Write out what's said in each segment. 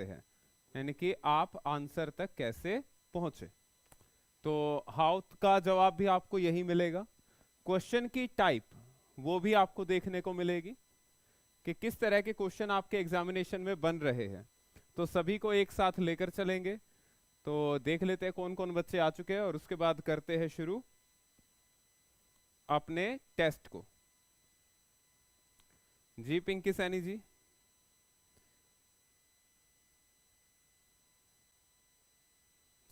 करते हैं, यानी कि आप आंसर तक कैसे पहुंचे। तो हाउ का जवाब भी आपको यही मिलेगा। क्वेश्चन की टाइप वो भी आपको देखने को मिलेगी कि किस तरह के क्वेश्चन आपके एग्जामिनेशन में बन रहे हैं। तो सभी को एक साथ लेकर चलेंगे। तो देख लेते हैं कौन कौन बच्चे आ चुके हैं और उसके बाद करते हैं शुरू अपने टेस्ट को। जी पिंकी सैनी जी,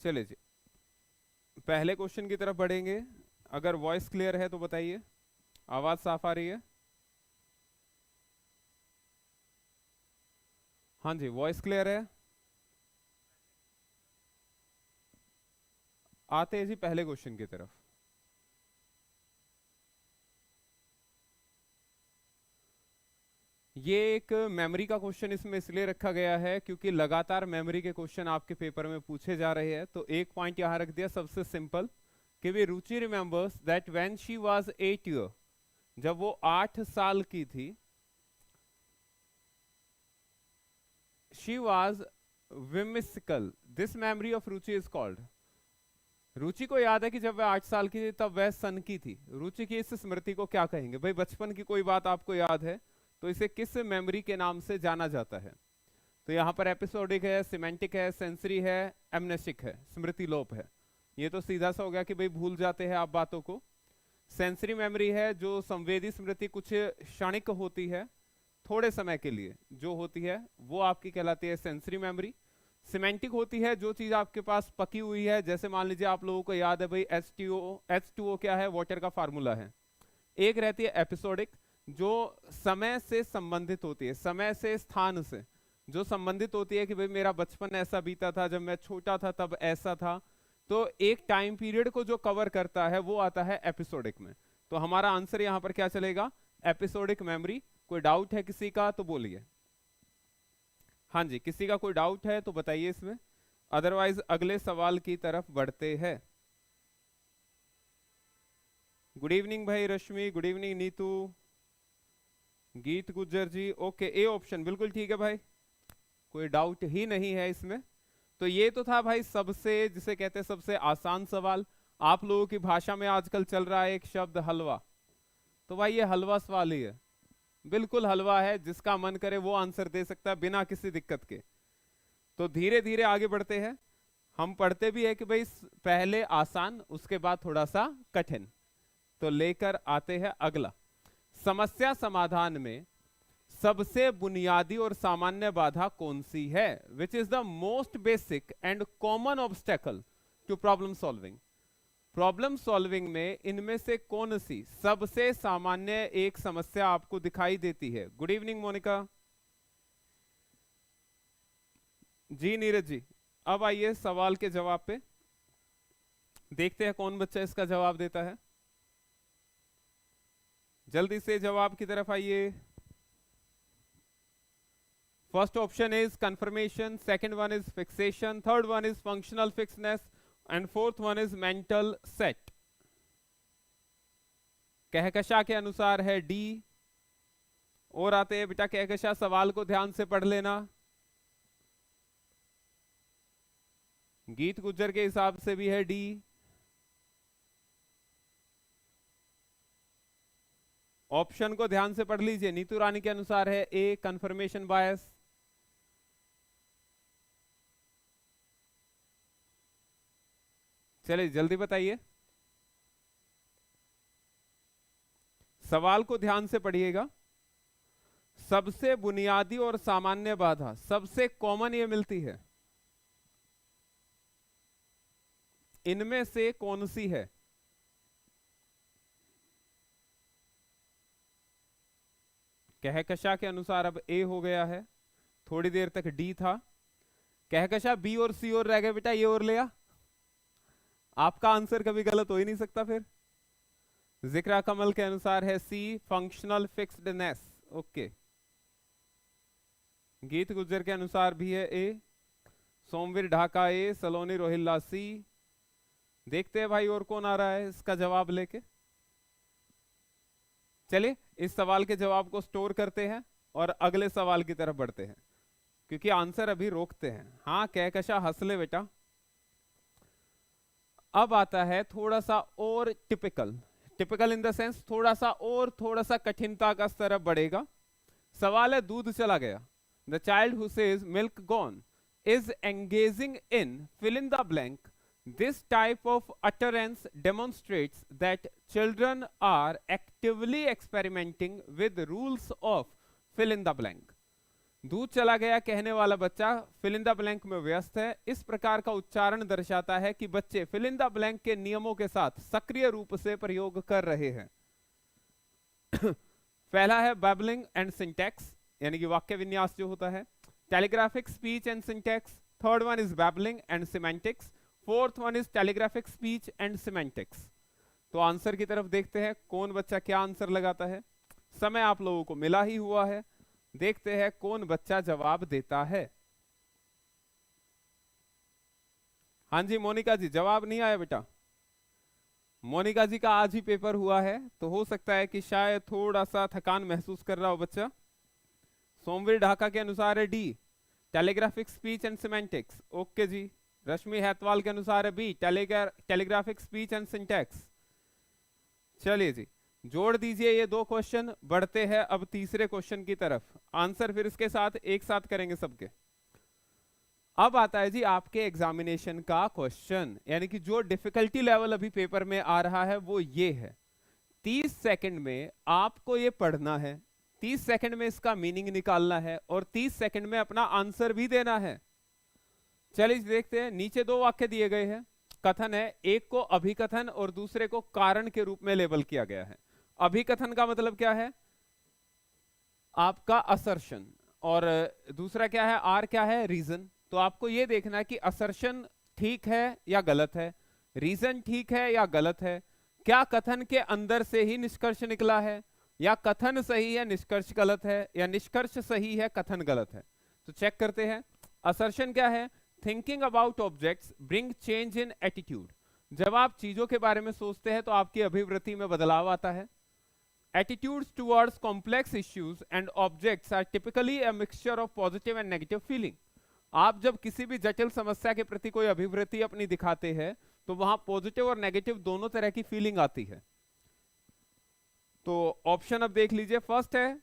चले जी पहले क्वेश्चन की तरफ बढ़ेंगे। अगर वॉइस क्लियर है तो बताइए, आवाज साफ आ रही है? हाँ जी, वॉइस क्लियर है। आते हैं जी पहले क्वेश्चन की तरफ। ये एक मेमोरी का क्वेश्चन इसमें इसलिए रखा गया है क्योंकि लगातार मेमोरी के क्वेश्चन आपके पेपर में पूछे जा रहे हैं। तो एक पॉइंट यहां रख दिया सबसे सिंपल कि वे Ruchi remembers that when she was 8 year, जब वो 8 साल की थी, she was whimsical, this memory of Ruchi is called. Ruchi को याद है कि जब वह 8 साल की थी तब वह सन की थी। रुचि की इस स्मृति को क्या कहेंगे? भाई बचपन की कोई बात आपको याद है तो इसे किस मेमोरी के नाम से जाना जाता है? तो यहाँ पर एपिसोडिक है, सिमेंटिक है, सेंसरी है, एमनेसिक है, स्मृति लोप है। ये तो सीधा सा हो गया कि भाई भूल जाते हैं आप बातों को। सेंसरी मेमोरी है जो संवेदी स्मृति, कुछ क्षणिक होती है, थोड़े समय के लिए जो होती है वो आपकी कहलाती है सेंसरी मेमोरी। सिमेंटिक होती है जो चीज आपके पास पकी हुई है, जैसे मान लीजिए आप लोगों को याद है भाई H2O क्या है, वाटर का फार्मूला है। एक रहती है एपिसोडिक जो समय से संबंधित होती है, समय से, स्थान से जो संबंधित होती है कि भाई मेरा बचपन ऐसा बीता था, जब मैं छोटा था तब ऐसा था। तो एक टाइम पीरियड को जो कवर करता है वो आता है एपिसोडिक में। तो हमारा आंसर यहां पर क्या चलेगा? Episodic memory. कोई डाउट है किसी का तो बोलिए। हाँ जी, किसी का कोई डाउट है तो बताइए इसमें, अदरवाइज अगले सवाल की तरफ बढ़ते हैं। गुड इवनिंग भाई रश्मि, गुड इवनिंग नीतू, गीत गुज्जर जी। ओके, ए ऑप्शन बिल्कुल ठीक है भाई, कोई डाउट ही नहीं है इसमें। तो ये तो था भाई सबसे, जिसे कहते हैं सबसे आसान सवाल। आप लोगों की भाषा में आजकल चल रहा है एक शब्द हलवा, तो भाई ये हलवा सवाल ही है, बिल्कुल हलवा है, जिसका मन करे वो आंसर दे सकता है बिना किसी दिक्कत के। तो धीरे धीरे आगे बढ़ते हैं। हम पढ़ते भी है कि भाई पहले आसान उसके बाद थोड़ा सा कठिन। तो लेकर आते हैं अगला। समस्या समाधान में सबसे बुनियादी और सामान्य बाधा कौन सी है? Which is the most basic and common obstacle to problem solving. Problem solving में इनमें से कौन सी सबसे सामान्य एक समस्या आपको दिखाई देती है? गुड इवनिंग मोनिका जी, नीरज जी। अब आइए सवाल के जवाब पे, देखते हैं कौन बच्चा इसका जवाब देता है। जल्दी से जवाब की तरफ आइए। First option is confirmation, second one is fixation, third one is functional fixedness and fourth one is mental set. Kahkasha के अनुसार है डी। और आते हैं बेटा कहकशा, सवाल को ध्यान से पढ़ लेना। गीत गुज्जर के हिसाब से भी है डी। ऑप्शन को ध्यान से पढ़ लीजिए। नीतू रानी के अनुसार है ए, कंफर्मेशन बायस। चलिए जल्दी बताइए, सवाल को ध्यान से पढ़िएगा। सबसे बुनियादी और सामान्य बाधा, सबसे कॉमन ये मिलती है, इनमें से कौन सी है? कहकशा के अनुसार अब ए हो गया है, थोड़ी देर तक डी था। कहकशा बी और सी और रह गए बेटा, ये और लिया। आपका आंसर कभी गलत हो ही नहीं सकता फिर। जिक्रा कमल के अनुसार है सी, फंक्शनल फिक्स्डनेस। ओके, गीत गुज्जर के अनुसार भी है ए, सोमवीर ढाका ए, सलोनी रोहिल्ला सी। देखते हैं भाई और कौन आ रहा है इसका जवाब लेके। चलिए इस सवाल के जवाब को स्टोर करते हैं और अगले सवाल की तरफ बढ़ते हैं। क्योंकि आंसर अभी रोकते हैं। हाँ कहकशा हंस ले बेटा। अब आता है थोड़ा सा और typical, typical in the sense थोड़ा सा कठिनता का स्तर अब बढ़ेगा। सवाल है दूध चला गया। The child who says milk gone is engaging in fill in the blank. This type of utterance demonstrates that children are actively experimenting with rules of fill in the blank. दूध चला गया कहने वाला बच्चा फिल इन द ब्लैंक में व्यस्त है। इस प्रकार का उच्चारण दर्शाता है कि बच्चे फिल इन द ब्लैंक के नियमों के साथ सक्रिय रूप से प्रयोग कर रहे हैं। पहला है बैबलिंग एंड सिंटैक्स, यानी कि वाक्य विन्यास जो होता है। Telegraphic speech and syntax. Third one is babbling and semantics. Fourth one is telegraphic speech and semantics. तो आंसर की तरफ देखते हैं कौन बच्चा क्या आंसर लगाता है। समय आप लोगों को मिला ही हुआ है, देखते हैं कौन बच्चा जवाब देता है। हाँ जी मोनिका जी, जवाब नहीं आया बेटा। मोनिका जी का आज ही पेपर हुआ है, तो हो सकता है कि शायद थोड़ा सा थकान महसूस कर रहा हो बच्चा। सोमवीर ढाका के अनुसार है D, telegraphic speech and semantics. Okay जी। रश्मि हैतवाल के अनुसार है B, telegraphic speech and syntax. चलिए जी, जोड़ दीजिए ये दो क्वेश्चन। बढ़ते हैं अब तीसरे क्वेश्चन की तरफ। आंसर फिर इसके साथ एक साथ करेंगे सबके। अब आता है जी आपके एग्जामिनेशन का क्वेश्चन, यानी कि जो डिफिकल्टी लेवल अभी पेपर में आ रहा है वो ये है। 30 सेकंड में आपको ये पढ़ना है, 30 सेकंड में इसका मीनिंग निकालना है और 30 सेकंड में अपना आंसर भी देना है। चलिए देखते हैं। नीचे दो वाक्य दिए गए हैं, कथन है, एक को अभिकथन और दूसरे को कारण के रूप में लेबल किया गया है। अभिकथन का मतलब क्या है? आपका असर्शन, और दूसरा क्या है? आर क्या है? रीजन। तो आपको यह देखना है कि असर्शन ठीक है या गलत है, रीजन ठीक है या गलत है, क्या कथन के अंदर से ही निष्कर्ष निकला है, या कथन सही है निष्कर्ष गलत है, या निष्कर्ष सही है कथन गलत है। तो चेक करते हैं। असर्शन क्या है? Thinking about objects bring change in attitude. जब आप चीजों के बारे में सोचते हैं तो आपकी अभिवृत्ति में बदलाव आता है। Attitudes towards complex issues and objects are typically a mixture of positive and negative feeling. आप जब किसी भी जटिल समस्या के प्रति कोई अभिवृत्ति अपनी दिखाते हैं तो वहां पॉजिटिव और नेगेटिव दोनों तरह की फीलिंग आती है। तो ऑप्शन अब देख लीजिए। फर्स्ट है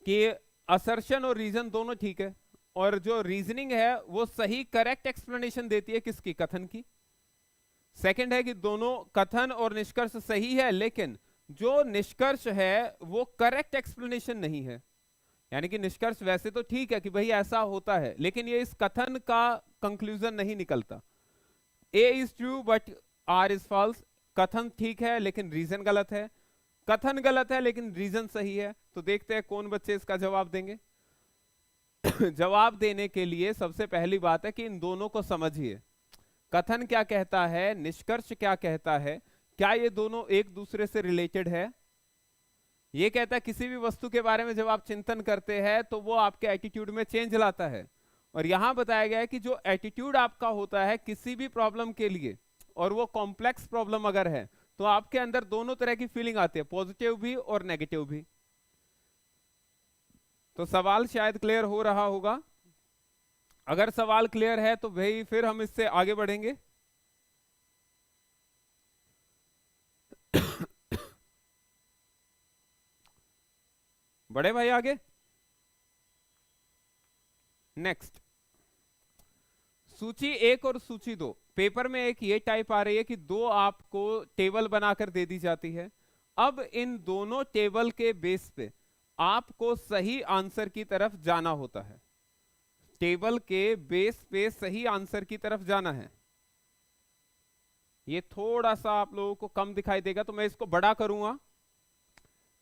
कि असर्शन और रीजन दोनों ठीक है, और जो रीजनिंग है वो सही करेक्ट एक्सप्लेनेशन देती है किसकी? कथन की। सेकंड है कि दोनों कथन और निष्कर्ष सही है, लेकिन जो निष्कर्ष है वो करेक्ट एक्सप्लेनेशन नहीं है। यानी कि निष्कर्ष वैसे तो ठीक है कि भाई ऐसा होता है, लेकिन ये इस कथन का कंक्लूजन नहीं निकलता। A is true but R is false. कथन ठीक है लेकिन रीजन गलत है, कथन गलत है लेकिन रीजन सही है। तो देखते हैं कौन बच्चे इसका जवाब देंगे। जवाब देने के लिए सबसे पहली बात है कि इन दोनों को समझिए। कथन क्या कहता है, निष्कर्ष क्या कहता है, क्या ये दोनों एक दूसरे से रिलेटेड है? ये कहता है किसी भी वस्तु के बारे में जब आप चिंतन करते हैं तो वो आपके एटीट्यूड में चेंज लाता है। और यहां बताया गया है कि जो एटीट्यूड आपका होता है किसी भी प्रॉब्लम के लिए, और वो कॉम्प्लेक्स प्रॉब्लम अगर है, तो आपके अंदर दोनों तरह की फीलिंग आती है, पॉजिटिव भी और नेगेटिव भी। तो सवाल शायद क्लियर हो रहा होगा। अगर सवाल क्लियर है तो भाई फिर हम इससे आगे बढ़ेंगे। बड़े भाई आगे। नेक्स्ट, सूची 1 और सूची 2। पेपर में एक ये टाइप आ रही है कि दो आपको टेबल बनाकर दे दी जाती है। अब इन दोनों टेबल के बेस पे आपको सही आंसर की तरफ जाना होता है। टेबल के बेस पे सही आंसर की तरफ जाना है। ये थोड़ा सा आप लोगों को कम दिखाई देगा तो मैं इसको बड़ा करूंगा।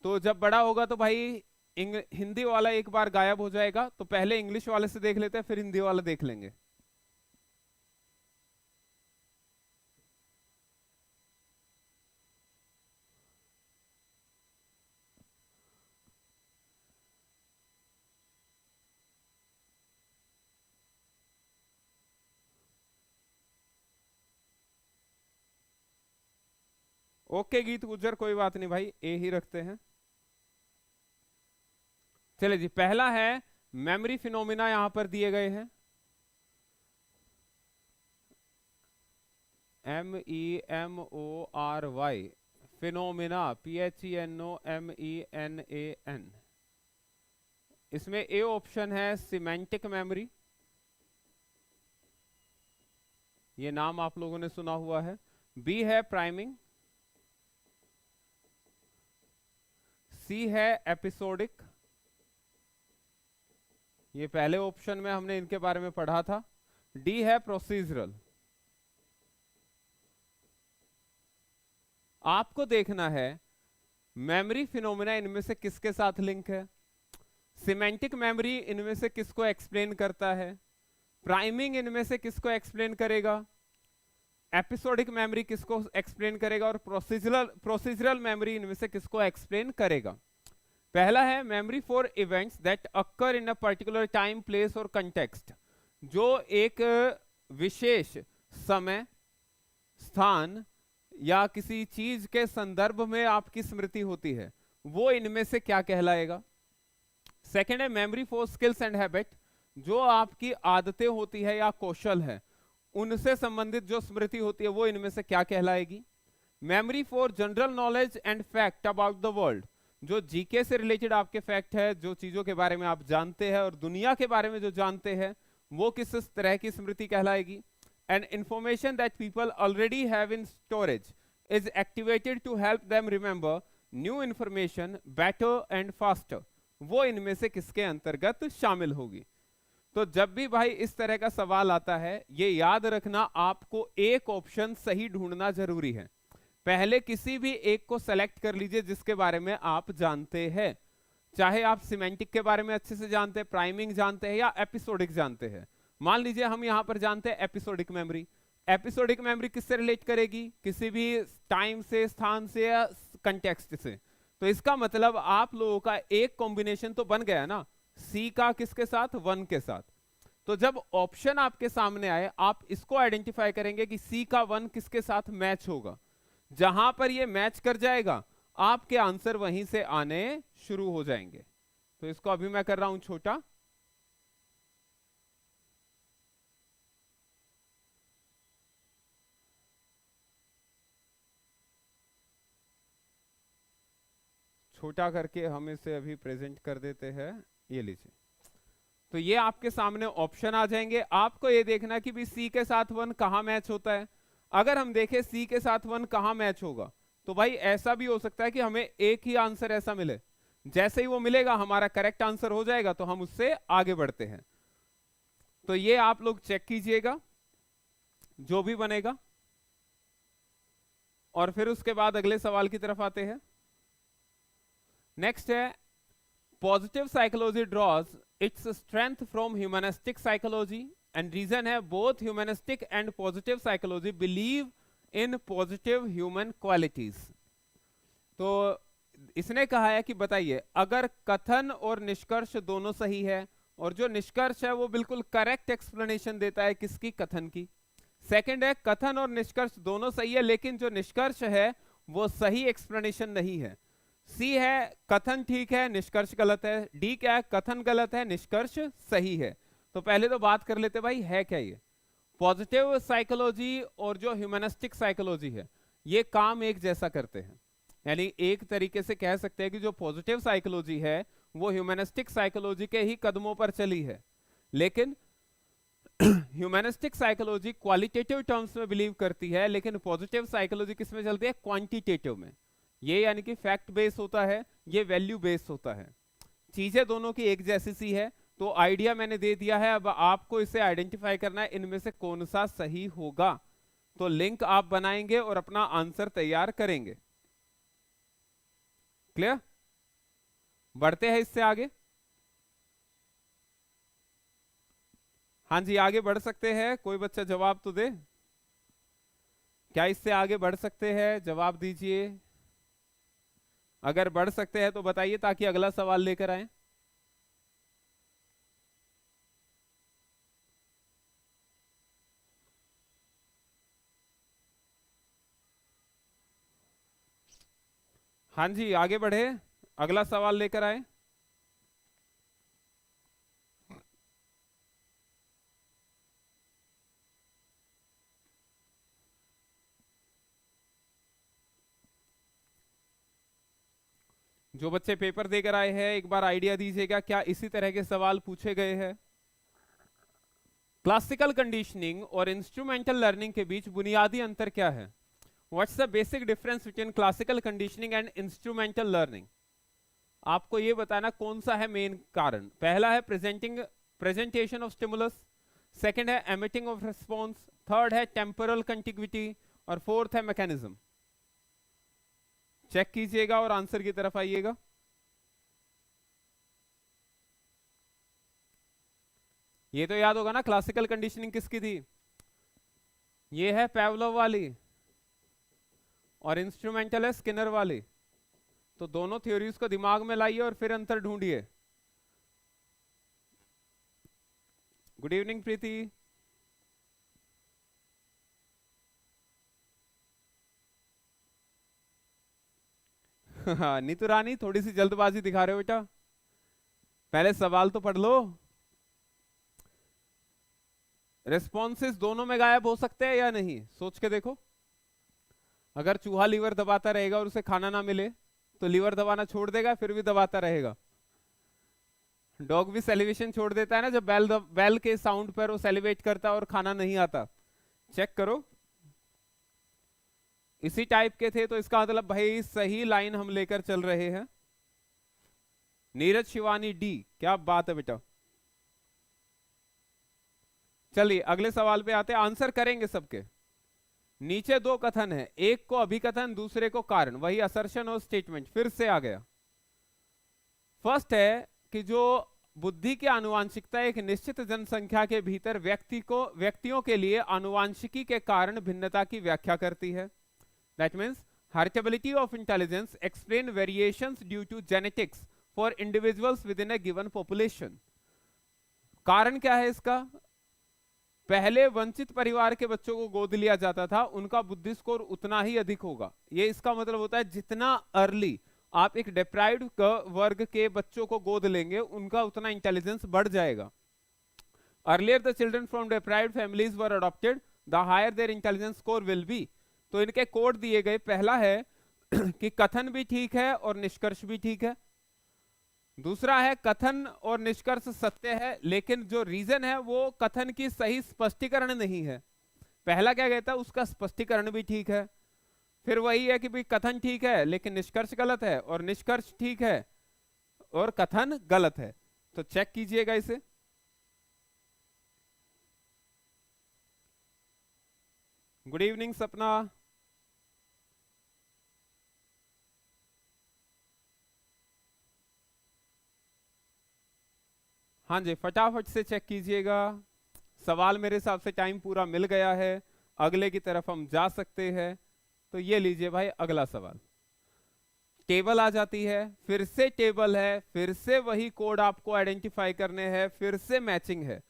तो जब बड़ा होगा तो भाई हिंदी वाला एक बार गायब हो जाएगा, तो पहले इंग्लिश वाले से देख लेते हैं फिर हिंदी वाला देख लेंगे। ओके गीत गुजर, कोई बात नहीं भाई, ए ही रखते हैं। चलिए जी, पहला है मेमोरी फिनोमिना यहां पर दिए गए हैं, MEMORY, फिनोमिना, PHENOMENAN। इसमें ए ऑप्शन है सिमेंटिक मेमोरी, ये नाम आप लोगों ने सुना हुआ है। बी है प्राइमिंग, सी है एपिसोडिक, ये पहले ऑप्शन में हमने इनके बारे में पढ़ा था। डी है प्रोसीजरल। आपको देखना है मेमोरी फिनोमेना इनमें से किसके साथ लिंक है। सिमेंटिक मेमोरी इनमें से किसको एक्सप्लेन करता है, प्राइमिंग इनमें से किसको एक्सप्लेन करेगा, एपिसोडिक मेमोरी किसको एक्सप्लेन करेगा, और प्रोसीजरल मेमोरी इनमें से किसको एक्सप्लेन करेगा। पहला है memory for events that occur in a particular time, place और कंटेक्स्ट, जो एक विशेष समय, स्थान या किसी चीज के संदर्भ में आपकी स्मृति होती है, वो इनमें से क्या कहलाएगा। सेकेंड है memory for skills and habit, जो आपकी आदतें होती है या कौशल है, उनसे संबंधित जो स्मृति होती है वो इनमें से क्या कहलाएगी। Memory for general knowledge and fact about the world, जो जीके से रिलेटेड आपके फैक्ट है, जो चीजों के बारे में आप जानते हैं और दुनिया के बारे में जो जानते हैं, वो किस तरह की स्मृति कहलाएगी। And information that people already have in storage is activated to help them remember new information better and faster, वो इनमें से किसके अंतर्गत शामिल होगी। तो जब भी भाई इस तरह का सवाल आता है, ये याद रखना आपको एक ऑप्शन सही ढूंढना जरूरी है। पहले किसी भी एक को सेलेक्ट कर लीजिए जिसके बारे में आप जानते हैं, चाहे आप सिमेंटिक के बारे में अच्छे से जानते हैं, प्राइमिंग जानते हैं या एपिसोडिक जानते हैं। मान लीजिए हम यहां पर जानते हैं एपिसोडिक मेमोरी। एपिसोडिक मेमोरी किससे रिलेट करेगी, किसी भी टाइम से, स्थान से या कंटेक्स्ट से। तो इसका मतलब आप लोगों का एक कॉम्बिनेशन तो बन गया ना, सी का किसके साथ, 1 के साथ। तो जब ऑप्शन आपके सामने आए, आप इसको आइडेंटिफाई करेंगे कि सी का 1 किसके साथ मैच होगा। जहां पर ये मैच कर जाएगा, आपके आंसर वहीं से आने शुरू हो जाएंगे। तो इसको अभी मैं कर रहा हूं छोटा। छोटा करके हम इसे अभी प्रेजेंट कर देते हैं, ये लीजिए। तो ये आपके सामने ऑप्शन आ जाएंगे। आपको ये देखना कि भी सी के साथ 1 कहां मैच होता है। अगर हम देखें सी के साथ 1 कहां मैच होगा, तो भाई ऐसा भी हो सकता है कि हमें एक ही आंसर ऐसा मिले, जैसे ही वो मिलेगा हमारा करेक्ट आंसर हो जाएगा, तो हम उससे आगे बढ़ते हैं। तो ये आप लोग चेक कीजिएगा जो भी बनेगा, और फिर उसके बाद अगले सवाल की तरफ आते हैं। नेक्स्ट है positive psychology draws its strength from humanistic psychology, and reason है both humanistic and positive psychology believe in positive human qualities. तो इसने कहा है कि बताइए, अगर कथन और निष्कर्ष दोनों सही है, और जो निष्कर्ष है वो बिल्कुल करेक्ट एक्सप्लेनेशन देता है किसकी, कथन की। सेकंड है कथन और निष्कर्ष दोनों सही है, लेकिन जो निष्कर्ष है वो सही एक्सप्लेनेशन नहीं है। सी है कथन ठीक है, निष्कर्ष गलत है। डी क्या है, कथन गलत है, निष्कर्ष सही है। तो पहले तो बात कर लेते भाई है क्या ये। पॉजिटिव साइकोलॉजी और जो ह्यूमनिस्टिक साइकोलॉजी है, ये काम एक जैसा करते हैं। यानी एक तरीके से कह सकते हैं कि जो पॉजिटिव साइकोलॉजी है वो ह्यूमनिस्टिक साइकोलॉजी के ही कदमों पर चली है, लेकिन ह्यूमनिस्टिक साइकोलॉजी क्वालिटेटिव टर्म्स में बिलीव करती है, लेकिन पॉजिटिव साइकोलॉजी किस में चलती है, क्वांटिटेटिव में। ये यानी कि फैक्ट बेस होता है, ये वैल्यू बेस होता है। चीजें दोनों की एक जैसी सी है। तो आइडिया मैंने दे दिया है, अब आपको इसे आइडेंटिफाई करना है इनमें से कौन सा सही होगा। तो लिंक आप बनाएंगे और अपना आंसर तैयार करेंगे। क्लियर, बढ़ते हैं इससे आगे। हाँ जी, आगे बढ़ सकते हैं। कोई बच्चा जवाब तो दे, क्या इससे आगे बढ़ सकते हैं, जवाब दीजिए। अगर बढ़ सकते हैं तो बताइए, ताकि अगला सवाल लेकर आए। हाँ जी, आगे बढ़े, अगला सवाल लेकर आए। जो बच्चे पेपर देकर आए हैं एक बार आइडिया दीजिएगा, क्या इसी तरह के सवाल पूछे गए हैं? क्लासिकल कंडीशनिंग और इंस्ट्रूमेंटल लर्निंग के बीच बुनियादी अंतर क्या है? What's the basic difference between classical conditioning and instrumental learning? आपको ये बताना कौन सा है मेन कारण। पहला है प्रेजेंटेशन ऑफ स्टिमुलस, सेकंड है एमिटिंग ऑफ रिस्पॉन्स, थर्ड है टेम्पोरल कंटिग्विटी और फोर्थ है मैकेनिज्म। चेक कीजिएगा और आंसर की तरफ आइएगा। ये तो याद होगा ना, क्लासिकल कंडीशनिंग किसकी थी? ये है पैवलोव वाली, और इंस्ट्रूमेंटल है स्किनर वाली। तो दोनों थ्योरीज को दिमाग में लाइए और फिर अंतर ढूंढिए। गुड इवनिंग प्रीति। नीतू रानी, थोड़ी सी जल्दबाजी दिखा रहे हो बेटा, पहले सवाल तो पढ़ लो। रेस्पॉन्सेस दोनों में गायब हो सकते हैं या नहीं, सोच के देखो। अगर चूहा लीवर दबाता रहेगा और उसे खाना ना मिले तो लीवर दबाना छोड़ देगा, फिर भी दबाता रहेगा। डॉग भी सेलिवेशन छोड़ देता है ना, जब बैल के साउंड पर वो सेलिवेट करता है और खाना नहीं आता। चेक करो, इसी टाइप के थे, तो इसका मतलब भाई सही लाइन हम लेकर चल रहे हैं। नीरज शिवानी डी, क्या बात है बेटा। चलिए अगले सवाल पे आते हैं, आंसर करेंगे सबके। नीचे दो कथन है, एक को अभिकथन दूसरे को कारण, वही असर्शन और स्टेटमेंट फिर से आ गया। फर्स्ट है कि जो बुद्धि की आनुवांशिकता एक निश्चित जनसंख्या के भीतर व्यक्तियों के लिए आनुवांशिकी के कारण भिन्नता की व्याख्या करती है। That means heritability of intelligence explain variations due to genetics for individuals within a given population. कारण क्या है इसका? पहले वंचित परिवार के बच्चों को गोद लिया जाता था, उनका बुद्धि स्कोर उतना ही अधिक होगा। ये इसका मतलब होता है जितना अर्ली आप एक डिप्राइव्ड वर्ग के बच्चों को गोद लेंगे, उनका उतना इंटेलिजेंस बढ़ जाएगा। Earlier the children from deprived families were adopted, the higher their intelligence score will be. तो इनके कोड दिए गए, पहला है कि कथन भी ठीक है और निष्कर्ष भी ठीक है। दूसरा है कथन और निष्कर्ष सत्य है, लेकिन जो रीजन है वो कथन की सही स्पष्टीकरण नहीं है। पहला क्या कहता है, उसका स्पष्टीकरण भी ठीक है। फिर वही है कि भाई कथन ठीक है लेकिन निष्कर्ष गलत है, और निष्कर्ष ठीक है और कथन गलत है। तो चेक कीजिएगा इसे। गुड इवनिंग सपना। हाँ जी, फटाफट से चेक कीजिएगा। सवाल मेरे हिसाब से टाइम पूरा मिल गया है, अगले की तरफ हम जा सकते हैं। तो ये लीजिए भाई अगला सवाल। टेबल आ जाती है, फिर से टेबल है, फिर से वही कोड आपको आइडेंटिफाई करने हैं, फिर से मैचिंग है।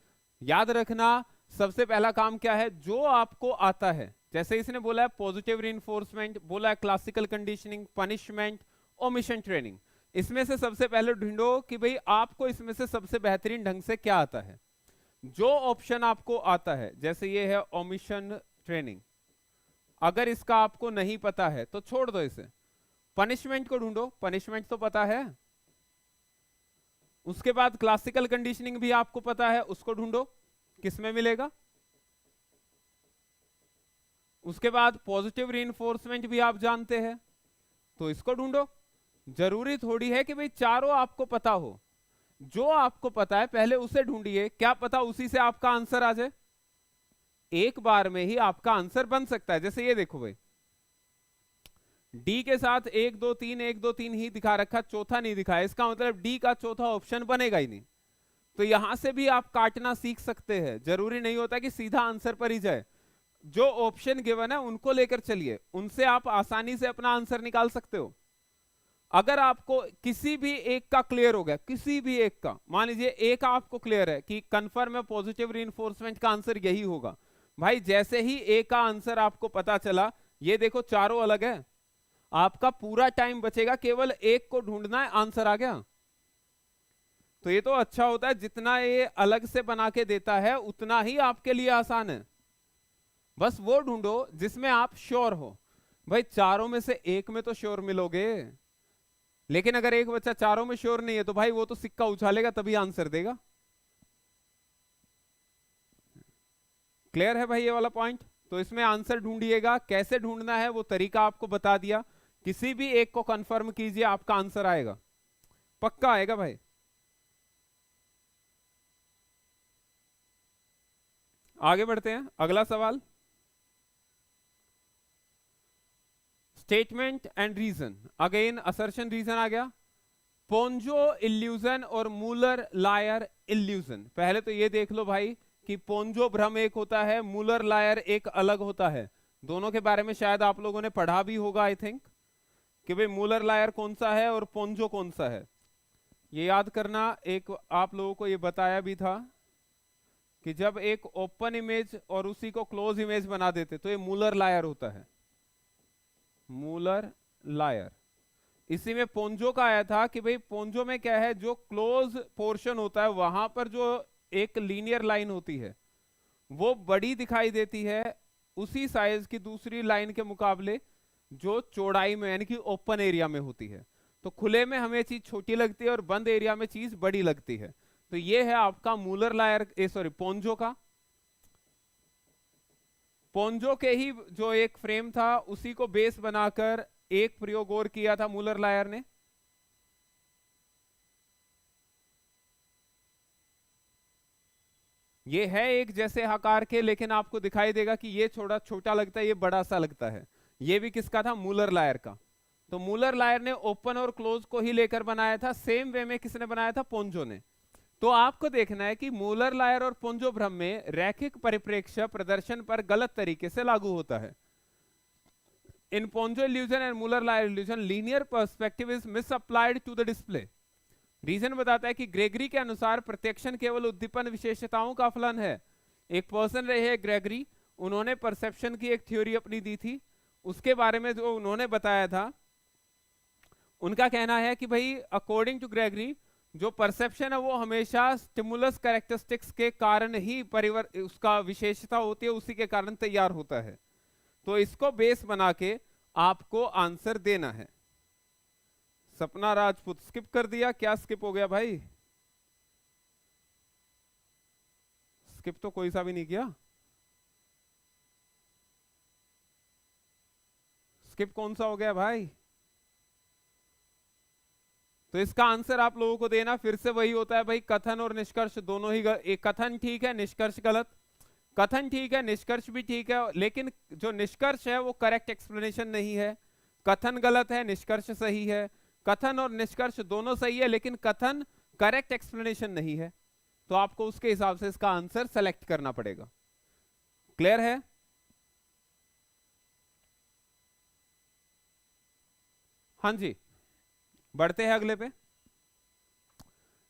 याद रखना सबसे पहला काम क्या है, जो आपको आता है। जैसे इसने बोला है पॉजिटिव रीइंफोर्समेंट, बोला है classical conditioning, punishment, omission training. इसमें से सबसे पहले ढूंढो कि भाई आपको इसमें से सबसे बेहतरीन ढंग से क्या आता है। जो ऑप्शन आपको आता है, जैसे ये है ओमिशन ट्रेनिंग, अगर इसका आपको नहीं पता है तो छोड़ दो इसे। पनिशमेंट को ढूंढो, पनिशमेंट तो पता है। उसके बाद क्लासिकल कंडीशनिंग भी आपको पता है, उसको ढूंढो किसमें मिलेगा। उसके बाद पॉजिटिव रीइंफोर्समेंट भी आप जानते हैं, तो इसको ढूंढो। जरूरी थोड़ी है कि भाई चारों आपको पता हो, जो आपको पता है पहले उसे ढूंढिए, क्या पता उसी से आपका आंसर आ जाए। एक बार में ही आपका आंसर बन सकता है। जैसे ये देखो भाई, डी के साथ 1 2 3 1 2 3 ही दिखा रखा, चौथा नहीं दिखाया, इसका मतलब डी का चौथा ऑप्शन बनेगा ही नहीं। तो यहां से भी आप काटना सीख सकते हैं, जरूरी नहीं होता कि सीधा आंसर पर ही जाए। जो ऑप्शन गिवन है उनको लेकर चलिए, उनसे आप आसानी से अपना आंसर निकाल सकते हो। अगर आपको किसी भी एक का क्लियर हो गया, किसी भी एक का, मान लीजिए एक आपको क्लियर है कि कंफर्म है पॉजिटिव रीइंफोर्समेंट का आंसर यही होगा, भाई जैसे ही एक का आंसर आपको पता चला, ये देखो चारों अलग है, आपका पूरा टाइम बचेगा, केवल एक को ढूंढना है, आंसर आ गया। तो ये तो अच्छा होता है, जितना ये अलग से बना के देता है उतना ही आपके लिए आसान है। बस वो ढूंढो जिसमें आप श्योर हो। भाई चारों में से एक में तो श्योर मिलोगे, लेकिन अगर एक बच्चा चारों में श्योर नहीं है तो भाई वो तो सिक्का उछालेगा तभी आंसर देगा। क्लियर है भाई ये वाला पॉइंट? तो इसमें आंसर ढूंढिएगा, कैसे ढूंढना है वो तरीका आपको बता दिया। किसी भी एक को कंफर्म कीजिए, आपका आंसर आएगा, पक्का आएगा भाई। आगे बढ़ते हैं, अगला सवाल, statement and reason. Again assertion reason आ गया। पोंजो इल्यूजन और मूलर लायर इल्यूजन। पहले तो ये देख लो भाई कि पोंजो भ्रम एक होता है, मूलर लायर एक अलग होता है। दोनों के बारे में शायद आप लोगों ने पढ़ा भी होगा आई थिंक, कि भाई मूलर लायर कौन सा है और पोंजो कौन सा है। ये याद करना, एक आप लोगों को ये बताया भी था कि जब एक ओपन इमेज और उसी को क्लोज इमेज बना देते तो ये मूलर लायर होता है, मूलर लायर। इसी में पोंजो का आया था कि भाई पोंजो में क्या है, जो क्लोज पोर्शन होता है वहां पर जो एक लीनियर लाइन होती है वो बड़ी दिखाई देती है उसी साइज की दूसरी लाइन के मुकाबले जो चौड़ाई में यानी कि ओपन एरिया में होती है। तो खुले में हमें चीज छोटी लगती है और बंद एरिया में चीज बड़ी लगती है। तो ये है आपका मूलर लायर, सॉरी पोंजो का। पोंजो के ही जो एक फ्रेम था उसी को बेस बनाकर एक प्रयोग और किया था मूलर लायर ने। ये है एक जैसे आकार के, लेकिन आपको दिखाई देगा कि ये थोड़ा छोटा लगता है, ये बड़ा सा लगता है। ये भी किसका था? मूलर लायर का। तो मूलर लायर ने ओपन और क्लोज को ही लेकर बनाया था। सेम वे में किसने बनाया था? पोंजो ने। तो आपको देखना है कि मूलर लायर और पोंजो भ्रम में रैखिक परिप्रेक्ष्य प्रदर्शन पर गलत तरीके से लागू होता है। In Ponzo illusion and Muller Lyer illusion linear perspective is misapplied to the display. Reason बताता है कि ग्रेगरी के अनुसार प्रत्यक्षण केवल उद्दीपन विशेषताओं का फलन है। एक पर्सन रहे हैं ग्रेगरी, उन्होंने परसेप्शन की एक थ्योरी अपनी दी थी। उसके बारे में जो उन्होंने बताया था, उनका कहना है कि भाई अकॉर्डिंग टू ग्रेगरी जो परसेप्शन है वो हमेशा स्टिमुलस कैरेक्टरिस्टिक्स के कारण ही उसका विशेषता होती है, उसी के कारण तैयार होता है। तो इसको बेस बना के आपको आंसर देना है। सपना राजपूत स्किप कर दिया, क्या स्किप हो गया भाई? स्किप तो कोई सा भी नहीं किया। स्किप कौन सा हो गया भाई? तो इसका आंसर आप लोगों को देना फिर से वही होता है भाई, कथन और निष्कर्ष दोनों ही एक कथन ठीक है, निष्कर्ष गलत। कथन ठीक है, निष्कर्ष भी ठीक है, लेकिन जो निष्कर्ष है वो करेक्ट एक्सप्लेनेशन नहीं है। कथन गलत है, निष्कर्ष सही है। कथन और निष्कर्ष दोनों सही है, लेकिन कथन करेक्ट एक्सप्लेनेशन नहीं है। तो आपको उसके हिसाब से इसका आंसर सेलेक्ट करना पड़ेगा। क्लियर है? हाँ जी, बढ़ते हैं अगले पे।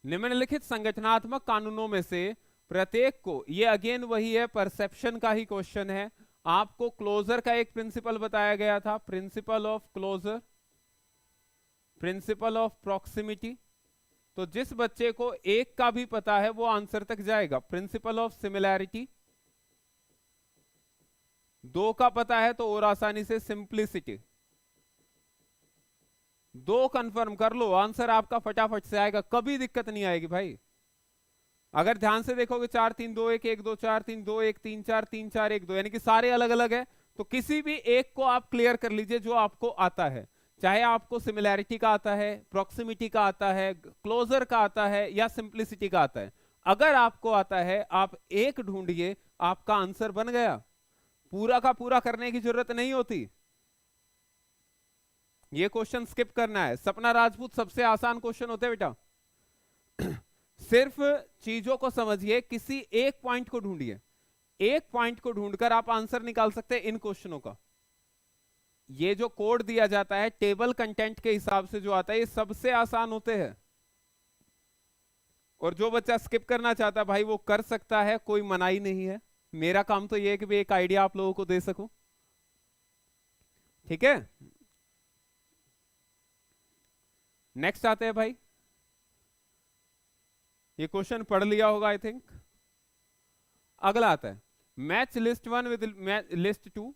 निम्नलिखित संगठनात्मक कानूनों में से प्रत्येक को, ये अगेन वही है, परसेप्शन का ही क्वेश्चन है। आपको क्लोजर का एक प्रिंसिपल बताया गया था, principle of closure, principle of proximity. तो जिस बच्चे को एक का भी पता है वो आंसर तक जाएगा। प्रिंसिपल ऑफ सिमिलैरिटी, दो का पता है तो और आसानी से सिंप्लिसिटी। दो कंफर्म कर लो, आंसर आपका फटाफट से आएगा, कभी दिक्कत नहीं आएगी भाई। अगर ध्यान से देखोगे 4 3 2 1 1 2 4 3 2 1 3 4 3 4 1 2, यानी कि सारे अलग अलग है। तो किसी भी एक को आप क्लियर कर लीजिए जो आपको आता है, चाहे आपको सिमिलैरिटी का आता है, प्रॉक्सिमिटी का आता है, क्लोजर का आता है या सिंप्लिसिटी का आता है। अगर आपको आता है आप एक ढूंढिए, आपका आंसर बन गया। पूरा का पूरा करने की जरूरत नहीं होती। ये क्वेश्चन स्किप करना है। सपना राजपूत सबसे आसान क्वेश्चन होते हैं बेटा। सिर्फ चीजों को समझिए, किसी एक पॉइंट को ढूंढिए, एक पॉइंट को ढूंढकर आप आंसर निकाल सकते हैं इन क्वेश्चनों का। ये जो कोड दिया जाता है टेबल कंटेंट के हिसाब से जो आता है, ये सबसे आसान होते हैं। और जो बच्चा स्किप करना चाहता है भाई वो कर सकता है, कोई मनाही नहीं है। मेरा काम तो ये है कि भाई एक आइडिया आप लोगों को दे सकूं। ठीक है, नेक्स्ट आते हैं भाई। ये क्वेश्चन पढ़ लिया होगा आई थिंक। अगला आता है मैच लिस्ट 1 विद लिस्ट 2।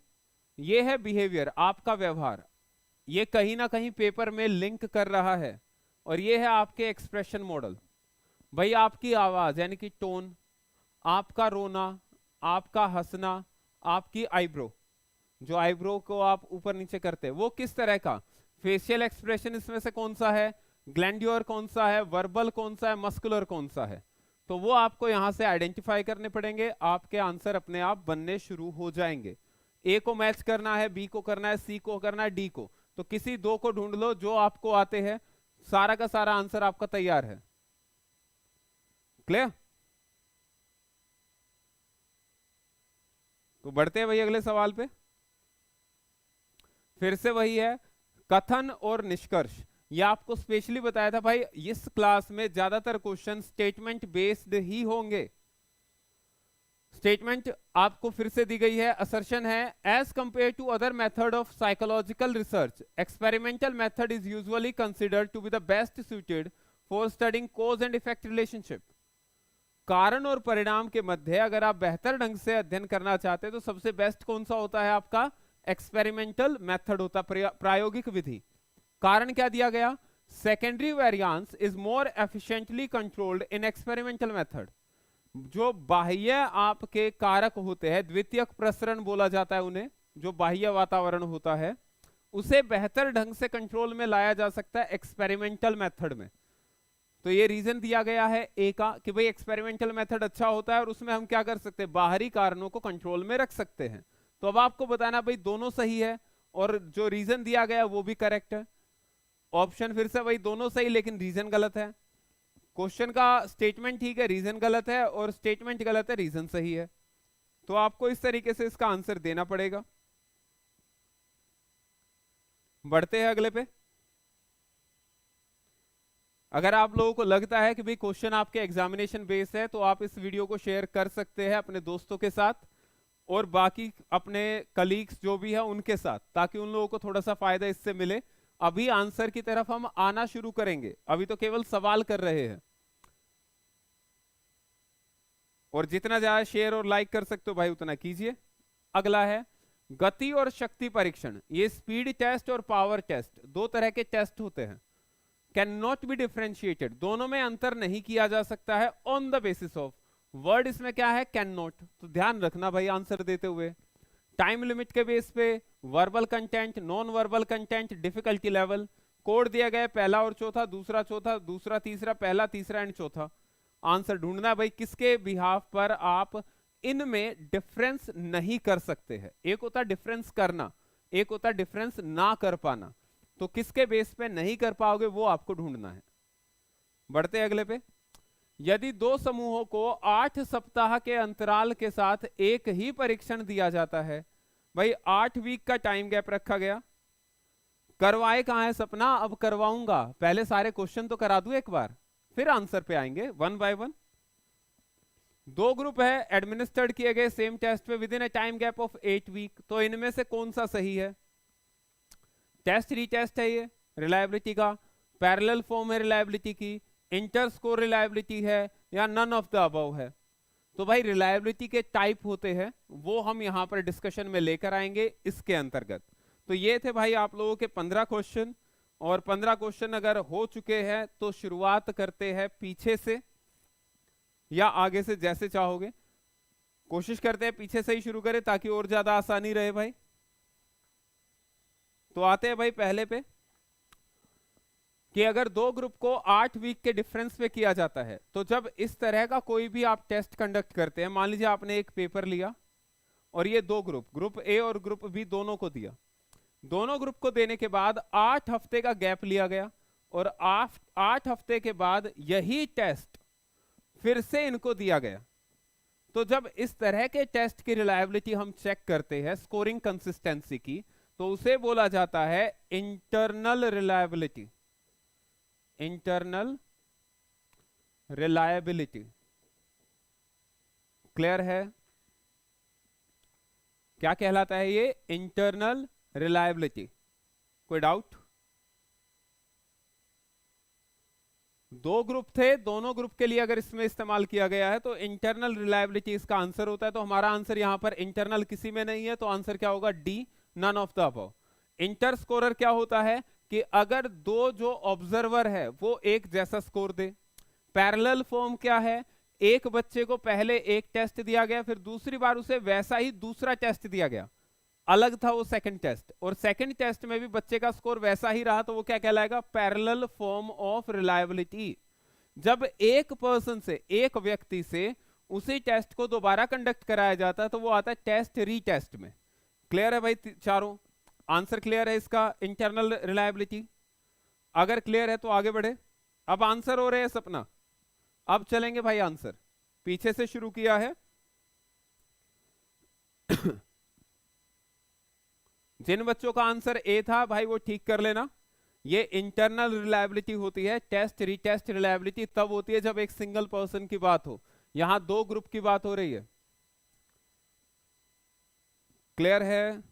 ये है बिहेवियर, आपका व्यवहार। ये कहीं ना कहीं पेपर में लिंक कर रहा है, और ये है आपके एक्सप्रेशन मॉडल। भाई आपकी आवाज यानी कि टोन, आपका रोना, आपका हंसना, आपकी आईब्रो, जो आईब्रो को आप ऊपर नीचे करते हैं वो किस तरह का, फेशियल एक्सप्रेशन इसमें से कौन सा है, ग्लैंड्योर कौन सा है, वर्बल कौन सा है, मस्कुलर कौन सा है, तो वो आपको यहां से आइडेंटिफाई करने पड़ेंगे। आपके आंसर अपने आप बनने शुरू हो जाएंगे। ए को मैच करना है, बी को करना है, सी को करना है, डी को, तो किसी दो को ढूंढ लो जो आपको आते हैं, सारा का सारा आंसर आपका तैयार है। क्लियर? तो बढ़ते हैं भाई अगले सवाल पे। फिर से वही है, कथन और निष्कर्ष। ये आपको स्पेशली बताया था भाई, इस क्लास में ज्यादातर क्वेश्चन स्टेटमेंट बेस्ड ही होंगे। स्टेटमेंट आपको फिर से दी गई है, असर्शन है, as compare to other method of psychological research experimental method is usually considered to be the best suited for studying cause and effect relationship. कारण और परिणाम के मध्य अगर आप बेहतर ढंग से अध्ययन करना चाहते हैं तो सबसे बेस्ट कौन सा होता है आपका, एक्सपेरिमेंटल मेथड होता है, प्रायोगिक विधि। कारण क्या दिया गया, secondary variance is more efficiently controlled in experimental method. जो बाह्य आपके कारक होते हैं, द्वितीयक प्रसरण बोला जाता है उन्हें, जो बाह्य वातावरण होता है उसे बेहतर ढंग से कंट्रोल में लाया जा सकता है एक्सपेरिमेंटल मेथड में। तो ये रीजन दिया गया है ए का कि भाई एक्सपेरिमेंटल मेथड अच्छा होता है और उसमें हम क्या कर सकते हैं, बाहरी कारणों को कंट्रोल में रख सकते हैं। तो अब आपको बताना भाई दोनों सही है और जो रीजन दिया गया वो भी करेक्ट है। ऑप्शन फिर से वही, दोनों सही लेकिन रीजन गलत है। क्वेश्चन का स्टेटमेंट ठीक है, रीजन गलत है, और स्टेटमेंट गलत है, रीजन सही है। तो आपको इस तरीके से इसका आंसर देना पड़ेगा। बढ़ते हैं अगले पे। अगर आप लोगों को लगता है कि भाई क्वेश्चन आपके एग्जामिनेशन बेस है तो आप इस वीडियो को शेयर कर सकते हैं अपने दोस्तों के साथ और बाकी अपने कलीग्स जो भी है उनके साथ, ताकि उन लोगों को थोड़ा सा फायदा इससे मिले। अभी आंसर की तरफ हम आना शुरू करेंगे, अभी तो केवल सवाल कर रहे हैं। और जितना ज्यादा शेयर और लाइक कर सकते हो भाई उतना कीजिए। अगला है गति और शक्ति परीक्षण। ये स्पीड टेस्ट और पावर टेस्ट दो तरह के टेस्ट होते हैं। कैन नॉट बी डिफरेंशिएटेड, दोनों में अंतर नहीं किया जा सकता है on the basis of word. इसमें क्या है, कैन नॉट, तो ध्यान रखना भाई आंसर देते हुए। टाइम लिमिट के बेस पे, verbal content, non verbal content, difficulty level, code दिया गया पहला और चौथा, दूसरा चौथा, दूसरा तीसरा, पहला तीसरा एंड चौथा। आंसर ढूंढना भाई किसके बिहाफ पर आप इनमें डिफरेंस नहीं कर सकते हैं। एक होता डिफरेंस करना, एक होता डिफरेंस ना कर पाना। तो किसके बेस पे नहीं कर पाओगे वो आपको ढूंढना है। बढ़ते अगले पे। यदि दो समूहों को 8 सप्ताह के अंतराल के साथ एक ही परीक्षण दिया जाता है, भाई 8 वीक का टाइम गैप रखा गया। करवाए कहां है सपना, अब करवाऊंगा, पहले सारे क्वेश्चन तो करा दूं एक बार, फिर आंसर पे आएंगे वन बाय वन। दो ग्रुप है एडमिनिस्टर्ड किए गए सेम टेस्ट पे within a time gap of 8 week, तो इनमें से कौन सा सही है। टेस्ट रीटेस्ट है ये रिलायबिलिटी का, पैरेलल फॉर्म है रिलायबिलिटी की, इंटर स्कोर रिलायबिलिटी है, या नन ऑफ द अबव है। तो भाई रिलायबिलिटी के टाइप होते हैं वो हम यहां पर डिस्कशन में लेकर आएंगे इसके अंतर्गत। तो ये थे भाई आप लोगों के 15 क्वेश्चन, और 15 क्वेश्चन अगर हो चुके हैं तो शुरुआत करते हैं पीछे से या आगे से, जैसे चाहोगे। कोशिश करते हैं पीछे से ही शुरू करें ताकि और ज्यादा आसानी रहे भाई। तो आते हैं भाई पहले पे कि अगर दो ग्रुप को 8 वीक के डिफरेंस पे किया जाता है, तो जब इस तरह का कोई भी आप टेस्ट कंडक्ट करते हैं, मान लीजिए आपने एक पेपर लिया और ये दो ग्रुप ए और ग्रुप बी दोनों को दिया, दोनों ग्रुप को देने के बाद 8 हफ्ते का गैप लिया गया और 8 हफ्ते के बाद यही टेस्ट फिर से इनको दिया गया। तो जब इस तरह के टेस्ट की रिलायबिलिटी हम चेक करते हैं स्कोरिंग कंसिस्टेंसी की, तो उसे बोला जाता है internal reliability. Internal reliability clear है, क्या कहलाता है ये, इंटरनल रिलायबिलिटी। कोई डाउट। दो ग्रुप थे, दोनों ग्रुप के लिए अगर इसमें इस्तेमाल किया गया है तो इंटरनल रिलायबिलिटी इसका आंसर होता है। तो हमारा आंसर यहां पर इंटरनल किसी में नहीं है, तो आंसर क्या होगा, D, none of the above. Inter scorer क्या होता है कि अगर दो जो ऑब्जर्वर है वो एक जैसा स्कोर दे। पैरेलल फॉर्म क्या है, एक बच्चे को पहले एक टेस्ट दिया गया, फिर दूसरी बार उसे वैसा ही दूसरा टेस्ट दिया गया, अलग था वो सेकंड टेस्ट, और सेकंड टेस्ट में भी बच्चे का स्कोर वैसा ही रहा, तो वो क्या कहलाएगा, पैरेलल फॉर्म ऑफ रिलायबिलिटी। जब एक पर्सन से, एक व्यक्ति से उसी टेस्ट को दोबारा कंडक्ट कराया जाता है तो वो आता है टेस्ट रीटेस्ट में। क्लियर है भाई चारों? आंसर क्लियर है इसका, इंटरनल रिलायबिलिटी? अगर क्लियर है तो आगे बढ़े। अब आंसर हो रहे हैं सपना, अब चलेंगे भाई आंसर, पीछे से शुरू किया है। जिन बच्चों का आंसर ए था भाई वो ठीक कर लेना। ये इंटरनल रिलायबिलिटी होती है, टेस्ट रीटेस्ट रिलायबिलिटी तब होती है जब एक सिंगल पर्सन की बात हो, यहां दो ग्रुप की बात हो रही है। क्लियर है?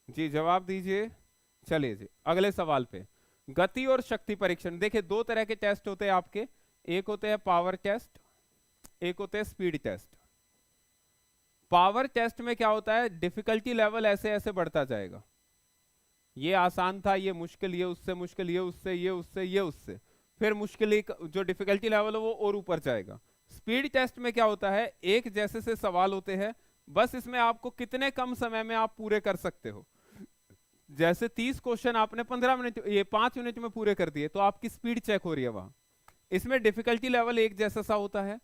जी जवाब दीजिए। चलिए जी अगले सवाल पे, गति और शक्ति परीक्षण। देखिए दो तरह के टेस्ट होते हैं आपके, एक होते हैं पावर टेस्ट, एक होते हैं स्पीड टेस्ट। पावर टेस्ट में क्या होता है, डिफिकल्टी लेवल ऐसे ऐसे बढ़ता जाएगा, ये आसान था, ये मुश्किल, ये उससे मुश्किल, ये उससे, ये उससे, ये उससे, फिर मुश्किल जो डिफिकल्टी लेवल है वो और ऊपर जाएगा। स्पीड टेस्ट में क्या होता है, एक जैसे से सवाल होते हैं, बस इसमें आपको कितने कम समय में आप पूरे कर सकते हो। जैसे 30 क्वेश्चन आपने 15 मिनट, ये 5 मिनट में पूरे कर दिए, तो आपकी स्पीड चेक हो रही है वहां। इसमें डिफिकल्टी लेवल एक जैसा सा होता है।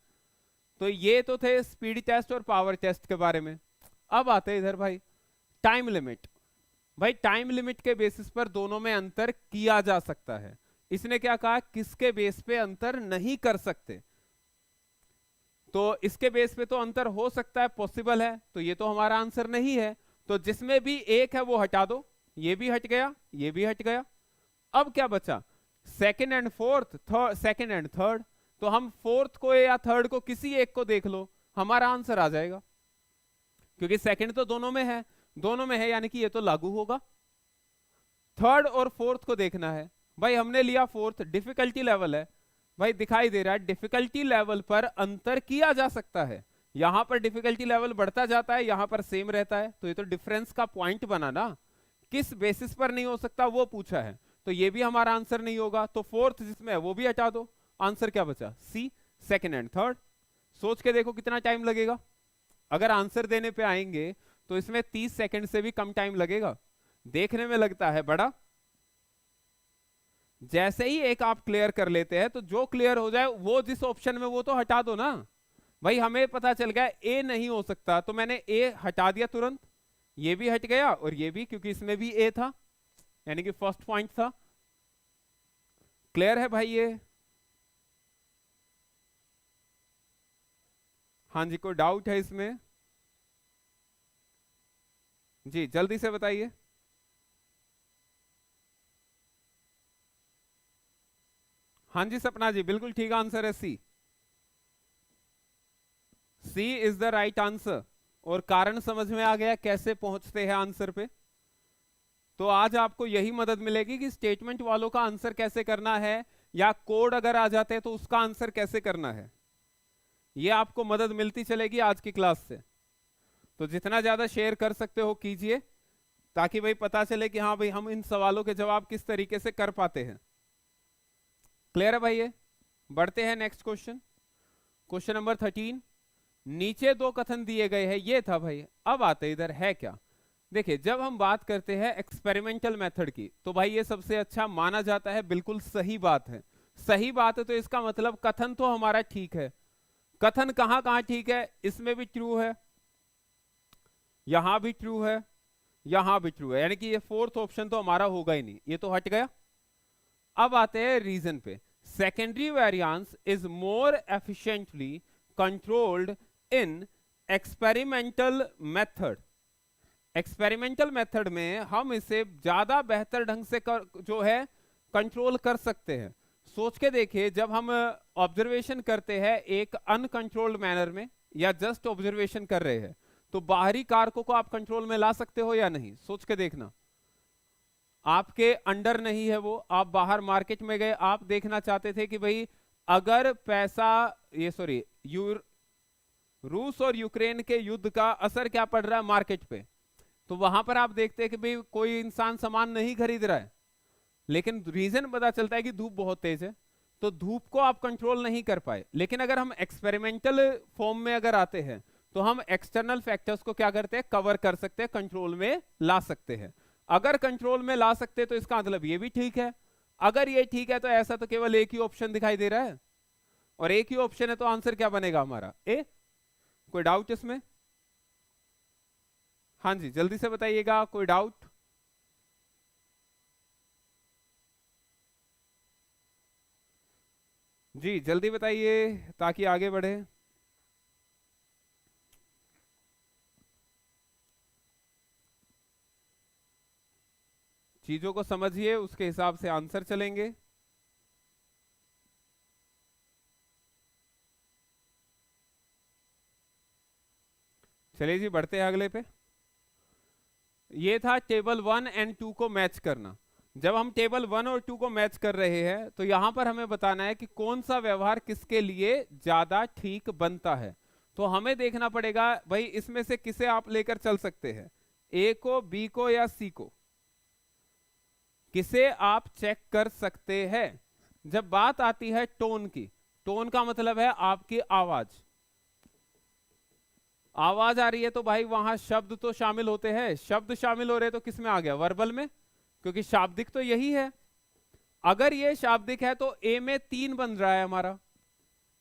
तो ये तो थे स्पीड टेस्ट और पावर टेस्ट के बारे में। अब आते हैं इधर भाई टाइम लिमिट। भाई टाइम लिमिट के बेसिस पर दोनों में अंतर किया जा सकता है। इसने क्या कहा, किसके बेस पे अंतर नहीं कर सकते, तो इसके बेस पे तो अंतर हो सकता है, पॉसिबल है, तो ये तो हमारा आंसर नहीं है। तो जिसमें भी एक है वो हटा दो, ये भी हट गया, ये भी हट गया। अब क्या बचा, second and fourth, second and third. तो हम फोर्थ को या थर्ड को किसी एक को देख लो, हमारा आंसर आ जाएगा, क्योंकि सेकंड तो दोनों में है, दोनों में है यानी कि ये तो लागू होगा। थर्ड और फोर्थ को देखना है, भाई हमने लिया फोर्थ, डिफिकल्टी लेवल है, भाई दिखाई दे रहा है डिफिकल्टी लेवल पर अंतर किया जा सकता है। यहां पर डिफिकल्टी लेवल बढ़ता जाता है, यहां पर सेम रहता है, तो ये तो डिफरेंस का पॉइंट बना ना। किस बेसिस पर नहीं हो सकता वो पूछा है, तो ये भी हमारा आंसर नहीं होगा। तो फोर्थ जिसमें है वो भी हटा दो, आंसर क्या बचा, सी, सेकंड एंड थर्ड। सोच के देखो कितना टाइम लगेगा। अगर आंसर देने पे आएंगे तो इसमें 30 सेकंड से भी कम टाइम लगेगा, देखने में लगता है बड़ा। जैसे ही एक आप क्लियर कर लेते हैं तो जो क्लियर हो जाए वो जिस ऑप्शन में वो तो हटा दो ना। भाई हमें पता चल गया ए नहीं हो सकता, तो मैंने ए हटा दिया तुरंत, ये भी हट गया और ये भी, क्योंकि इसमें भी ए था, यानी कि फर्स्ट पॉइंट था। क्लियर है भाई ये? हाँ जी, कोई डाउट है इसमें? जी जल्दी से बताइए। हाँ जी सपना जी, बिल्कुल ठीक आंसर है सी। सी इज द राइट आंसर। और कारण समझ में आ गया कैसे पहुंचते हैं आंसर पे। तो आज आपको यही मदद मिलेगी कि स्टेटमेंट वालों का आंसर कैसे करना है, या कोड अगर आ जाते हैं तो उसका आंसर कैसे करना है, ये आपको मदद मिलती चलेगी आज की क्लास से। तो जितना ज्यादा शेयर कर सकते हो कीजिए, ताकि भाई पता चले कि हाँ भाई हम इन सवालों के जवाब किस तरीके से कर पाते हैं। क्लियर है भाई ये? बढ़ते हैं नेक्स्ट क्वेश्चन, क्वेश्चन नंबर 13। नीचे दो कथन दिए गए हैं, ये था भाई। अब आते इधर है क्या, देखिए जब हम बात करते हैं एक्सपेरिमेंटल मेथड की, तो भाई ये सबसे अच्छा माना जाता है, बिल्कुल सही बात है। सही बात है तो इसका मतलब कथन तो हमारा ठीक है। कथन कहां कहां ठीक है, इसमें भी ट्रू है, यहां भी ट्रू है, यहां भी ट्रू है, यानी कि ये फोर्थ ऑप्शन तो हमारा होगा ही नहीं, ये तो हट गया। अब आते हैं रीजन पे। Secondary variance is more efficiently controlled in experimental method. Experimental method में हम इसे ज्यादा बेहतर ढंग से जो है कंट्रोल कर सकते हैं। सोच के देखिए, जब हम ऑब्जर्वेशन करते हैं एक अनकंट्रोल्ड मैनर में, या जस्ट ऑब्जर्वेशन कर रहे हैं, तो बाहरी कारकों को आप कंट्रोल में ला सकते हो या नहीं, सोच के देखना। आपके अंडर नहीं है वो, आप बाहर मार्केट में गए, आप देखना चाहते थे कि भाई अगर पैसा, ये सॉरी, रूस और यूक्रेन के युद्ध का असर क्या पड़ रहा है मार्केट पे, तो वहां पर आप देखते हैं कि भाई कोई इंसान सामान नहीं खरीद रहा है, लेकिन रीजन पता चलता है कि धूप बहुत तेज है, तो धूप को आप कंट्रोल नहीं कर पाए। लेकिन अगर हम एक्सपेरिमेंटल फॉर्म में अगर आते हैं, तो हम एक्सटर्नल फैक्टर्स को क्या करते हैं, कवर कर सकते हैं, कंट्रोल में ला सकते हैं। अगर कंट्रोल में ला सकते हैं तो इसका मतलब ये भी ठीक है। अगर ये ठीक है तो ऐसा तो केवल एक ही ऑप्शन दिखाई दे रहा है, और एक ही ऑप्शन है, तो आंसर क्या बनेगा हमारा, ए। कोई डाउट इसमें? हाँ जी, जल्दी से बताइएगा, कोई डाउट? जी जल्दी बताइए ताकि आगे बढ़े। चीजों को समझिए, उसके हिसाब से आंसर चलेंगे। चलिए जी, बढ़ते हैं अगले पे। ये था टेबल 1 और 2 को मैच करना। जब हम टेबल 1 और 2 को मैच कर रहे हैं, तो यहां पर हमें बताना है कि कौन सा व्यवहार किसके लिए ज्यादा ठीक बनता है। तो हमें देखना पड़ेगा भाई, इसमें से किसे आप लेकर चल सकते हैं, ए को, बी को, या सी को, किसे आप चेक कर सकते हैं। जब बात आती है टोन की, टोन का मतलब है आपकी आवाज। आवाज आ रही है तो भाई वहां शब्द तो शामिल होते हैं, शब्द शामिल हो रहे तो किस में आ गया, वर्बल में, क्योंकि शाब्दिक तो यही है। अगर ये शाब्दिक है तो ए में 3 बन रहा है हमारा।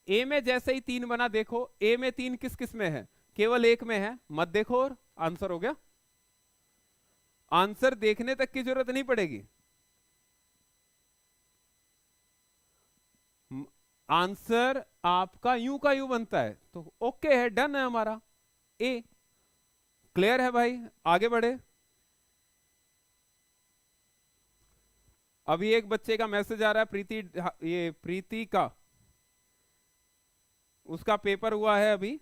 ए में जैसे ही 3 बना, देखो ए में 3 किस किस में है, केवल एक में है, मत देखो और आंसर हो गया। आंसर देखने तक की जरूरत नहीं पड़ेगी, आंसर आपका यूं का यूं बनता है, तो ओके है, डन है हमारा ए। क्लियर है भाई, आगे बढ़े। अभी एक बच्चे का मैसेज आ रहा है, प्रीति, ये प्रीति का, उसका पेपर हुआ है अभी।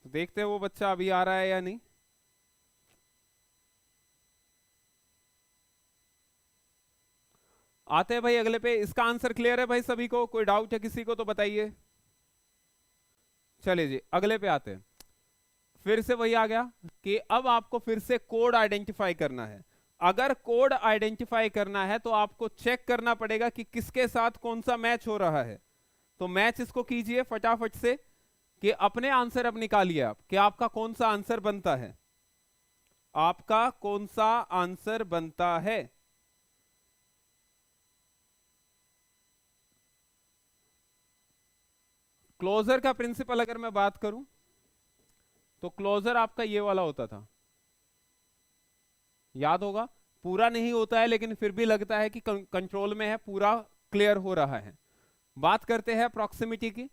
तो देखते हैं वो बच्चा अभी आ रहा है या नहीं। आते हैं भाई अगले पे। इसका आंसर क्लियर है भाई सभी को? कोई डाउट है किसी को तो बताइए। चलिए जी, अगले पे आते हैं। फिर से वही आ गया कि अब आपको फिर से कोड आइडेंटिफाई करना है। अगर कोड आइडेंटिफाई करना है तो आपको चेक करना पड़ेगा कि किसके साथ कौन सा मैच हो रहा है। तो मैच इसको कीजिए फटाफट से, कि अपने आंसर अब निकालिए आप, कि आपका कौन सा आंसर बनता है, आपका कौन सा आंसर बनता है। क्लोजर का प्रिंसिपल अगर मैं बात करूं, तो क्लोजर आपका ये वाला होता था, याद होगा। पूरा नहीं होता है लेकिन फिर भी लगता है कि कंट्रोल में है, पूरा क्लियर हो रहा है। बात करते हैं प्रॉक्सिमिटी की।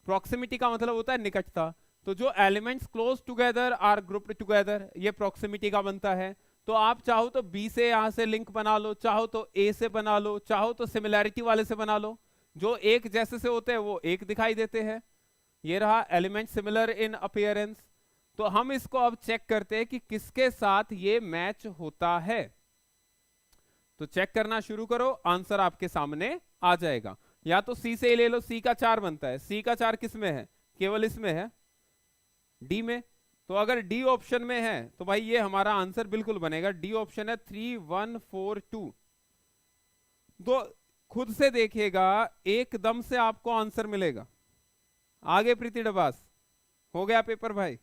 प्रॉक्सिमिटी का मतलब होता है निकटता। तो जो elements close together are grouped together, ये प्रॉक्सिमिटी का बनता है। तो आप चाहो तो बी से यहां से लिंक बना लो, चाहो तो ए से बना लो, चाहो तो सिमिलैरिटी वाले से बना लो। जो एक जैसे से होते हैं वो एक दिखाई देते हैं। ये रहा एलिमेंट सिमिलर इन अपीयरेंस। तो हम इसको अब चेक करते हैं कि किसके साथ ये मैच होता है। तो चेक करना शुरू करो, आंसर आपके सामने आ जाएगा। या तो सी से ले लो, सी का 4 बनता है। सी का 4 किस में है, केवल इसमें है, डी में। तो अगर डी ऑप्शन में है तो भाई ये हमारा आंसर बिल्कुल बनेगा। डी ऑप्शन है 3 1 4 2। तो खुद से देखिएगा, एकदम से आपको आंसर मिलेगा। आगे प्रीति डबास, हो गया पेपर भाई?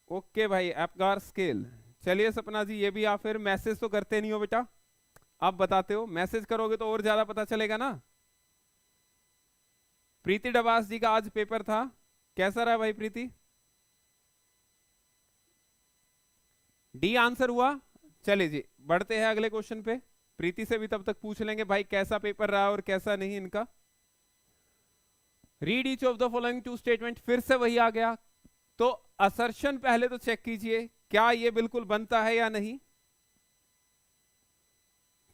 ओके भाई, एपगार स्केल। चलिए सपना जी, ये भी आप फिर मैसेज तो करते नहीं हो बेटा, आप बताते हो, मैसेज करोगे तो और ज्यादा पता चलेगा ना। प्रीति डबास जी का आज पेपर था, कैसा रहा भाई प्रीति? डी आंसर हुआ। चलिए जी, बढ़ते हैं अगले क्वेश्चन पे। प्रीति से भी तब तक पूछ लेंगे भाई कैसा पेपर रहा और कैसा नहीं इनका। Read each of the following two statement, फिर से वही आ गया। तो असर्शन पहले तो चेक कीजिए, क्या ये बिल्कुल बनता है या नहीं।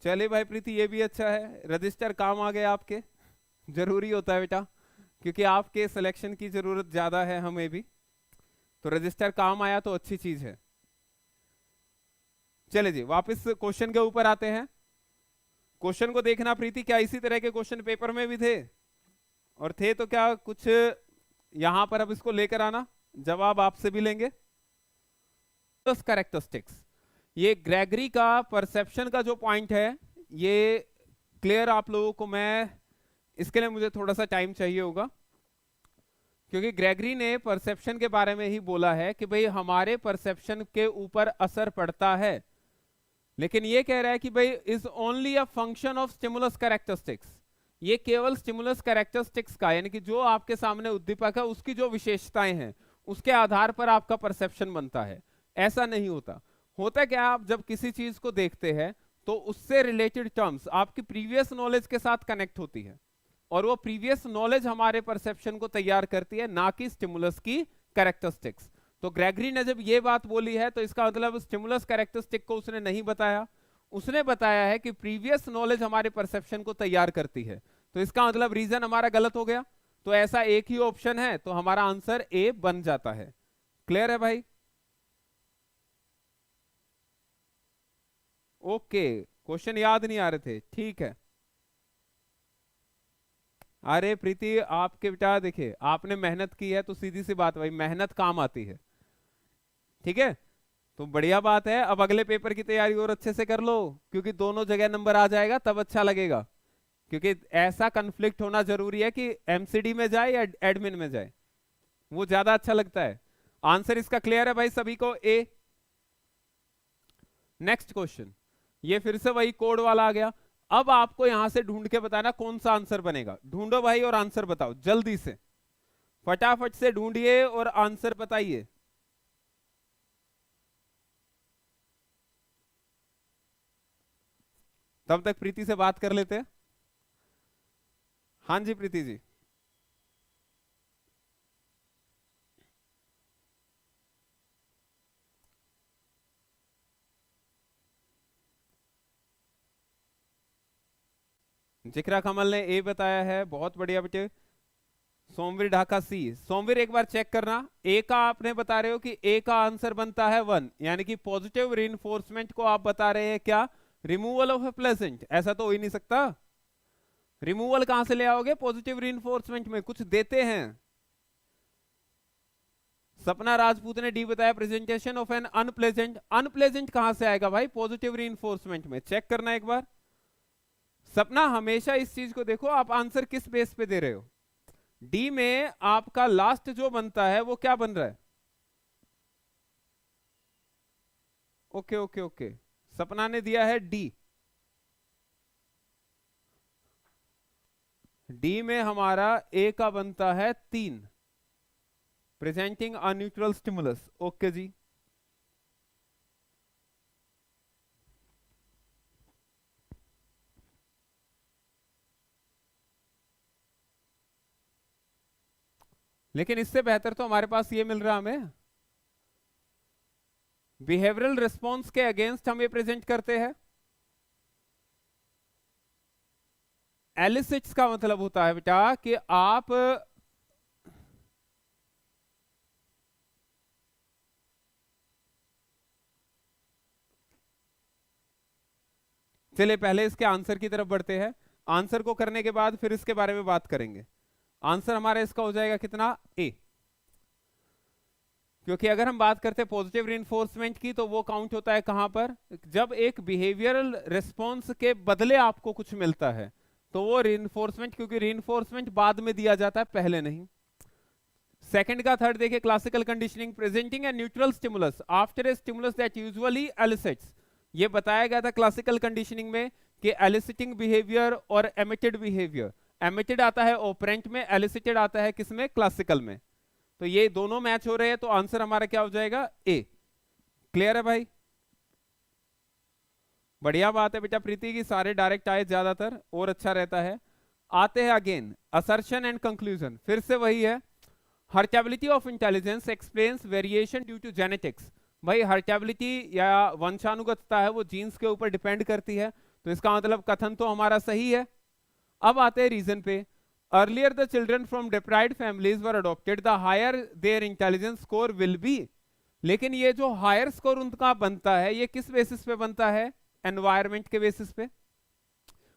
चलिए भाई प्रीति, ये भी अच्छा है, रजिस्टर काम आ गए आपके। जरूरी होता है बेटा, क्योंकि आपके सिलेक्शन की जरूरत ज्यादा है हमें भी, तो रजिस्टर काम आया तो अच्छी चीज है। चले जी वापस क्वेश्चन के ऊपर आते हैं। क्वेश्चन को देखना प्रीति, क्या इसी तरह के क्वेश्चन पेपर में भी थे? और थे तो क्या कुछ यहां पर अब इसको लेकर आना, जवाब आपसे भी लेंगे। कैरेक्टरिस्टिक्स, ये ग्रेगरी का परसेप्शन का जो पॉइंट है, ये क्लियर आप लोगों को मैं, इसके लिए मुझे थोड़ा सा टाइम चाहिए होगा, क्योंकि ग्रेगरी ने परसेप्शन के बारे में ही बोला है कि भाई हमारे परसेप्शन के ऊपर असर पड़ता है, लेकिन ये कह रहा है कि भाई is only a function of stimulus characteristics, ये केवल स्टिमुलस कैरेक्टरिस्टिक्स का, यानी कि जो आपके सामने उद्दीपक है उसकी जो विशेषताएं हैं उसके आधार पर आपका परसेप्शन बनता है। ऐसा नहीं होता। होता क्या, आप जब किसी चीज को देखते हैं तो उससे रिलेटेड टर्म्स आपकी प्रीवियस नॉलेज के साथ कनेक्ट होती है, और वो प्रीवियस नॉलेज हमारे परसेप्शन को तैयार करती है, ना कि स्टिमुलस की कैरेक्टरिस्टिक्स। तो ग्रेगरी ने जब ये बात बोली है तो इसका मतलब स्टिमुलस कैरेक्टरिस्टिक को उसने नहीं बताया, उसने बताया है कि प्रीवियस नॉलेज हमारे परसेप्शन को तैयार करती है, तो इसका मतलब रीजन हमारा गलत हो गया। तो ऐसा एक ही ऑप्शन है, तो हमारा आंसर ए बन जाता है। क्लियर है भाई? ओके, क्वेश्चन याद नहीं आ रहे थे, ठीक है। अरे प्रीति, आपके बेटा देखिए, आपने मेहनत की है तो सीधी सी बात भाई, मेहनत काम आती है, ठीक है? तो बढ़िया बात है, अब अगले पेपर की तैयारी और अच्छे से कर लो, क्योंकि दोनों जगह नंबर आ जाएगा तब अच्छा लगेगा। क्योंकि ऐसा कन्फ्लिक्ट होना जरूरी है कि एमसीडी में जाए या एडमिन में जाए, वो ज्यादा अच्छा लगता है। आंसर इसका क्लियर है भाई सभी को? ए। नेक्स्ट क्वेश्चन, ये फिर से वही कोड वाला आ गया। अब आपको यहां से ढूंढ के बताना कौन सा आंसर बनेगा। ढूंढो भाई और आंसर बताओ जल्दी से, फटाफट से ढूंढिए और आंसर बताइए। तब तक प्रीति से बात कर लेते हैं। हाँ जी प्रीति जी। जिक्रा कमल ने ए बताया है, बहुत बढ़िया बेटे। सोमवीर ढाका सी। सोमवीर एक बार चेक करना, ए का आपने बता रहे हो कि ए का आंसर बनता है 1, यानी कि पॉजिटिव रीइंफोर्समेंट को आप बता रहे हैं क्या? Removal of A pleasant. ऐसा तो हो ही नहीं सकता, रिमूवल कहां से ले आओगे पॉजिटिव रीइंफोर्समेंट में? कुछ देते हैं। सपना राजपूत ने डी बताया, presentation of N unpleasant. Unpleasant कहां से आएगा भाई पॉजिटिव रीइंफोर्समेंट में? चेक करना एक बार। सपना हमेशा इस चीज को देखो, आप आंसर किस बेस पे दे रहे हो। डी में आपका लास्ट जो बनता है वो क्या बन रहा है? ओके ओके ओके, सपना ने दिया है डी। डी में हमारा ए का बनता है 3, presenting a neutral stimulus. Okay जी। लेकिन इससे बेहतर तो हमारे पास ये मिल रहा हमें, बिहेवियरल रिस्पॉन्स के अगेंस्ट हम ये प्रेजेंट करते हैं। एलिसिट्स का मतलब होता है बेटा कि आप चलिए पहले इसके आंसर की तरफ बढ़ते हैं, आंसर को करने के बाद फिर इसके बारे में बात करेंगे। आंसर हमारा इसका हो जाएगा कितना? ए। क्योंकि अगर हम बात करते हैं पॉजिटिव रीइंफोर्समेंट की, तो वो काउंट होता है कहां पर? जब एक बिहेवियरल रिस्पॉन्स के बदले आपको कुछ मिलता है तो वो रीइंफोर्समेंट, क्योंकि रीइंफोर्समेंट बाद में दिया जाता है पहले नहीं। सेकंड का थर्ड देखिए, classical conditioning, presenting a neutral stimulus after a stimulus that usually एलिसिट्स। ये बताया गया था क्लासिकल कंडीशनिंग में कि एलिसिटिंग बिहेवियर और एमिटेड बिहेवियर, एमिटेड आता है ऑपरेंट में, एलिसिटेड आता है किसमें? क्लासिकल में। तो ये दोनों मैच हो रहे हैं, तो आंसर हमारा क्या हो जाएगा? ए। क्लियर है भाई? बढ़िया बात है बेटा प्रीति की, सारे डायरेक्ट आए ज्यादातर और अच्छा रहता है। आते हैं अगेन असर्शन एंड कंक्लूजन, फिर से वही है। Heritability of intelligence explains variation due to genetics. भाई हर्टेबिलिटी या वंशानुगतता है वो जीन्स के ऊपर डिपेंड करती है, तो इसका मतलब कथन तो हमारा सही है। अब आते हैं रीजन पे। earlier the children from deprived families were adopted, the higher their intelligence score will be. लेकिन ये जो हायर स्कोर उनका बनता है ये किस बेसिस पे बनता है? एनवायरमेंट के बेसिस पे।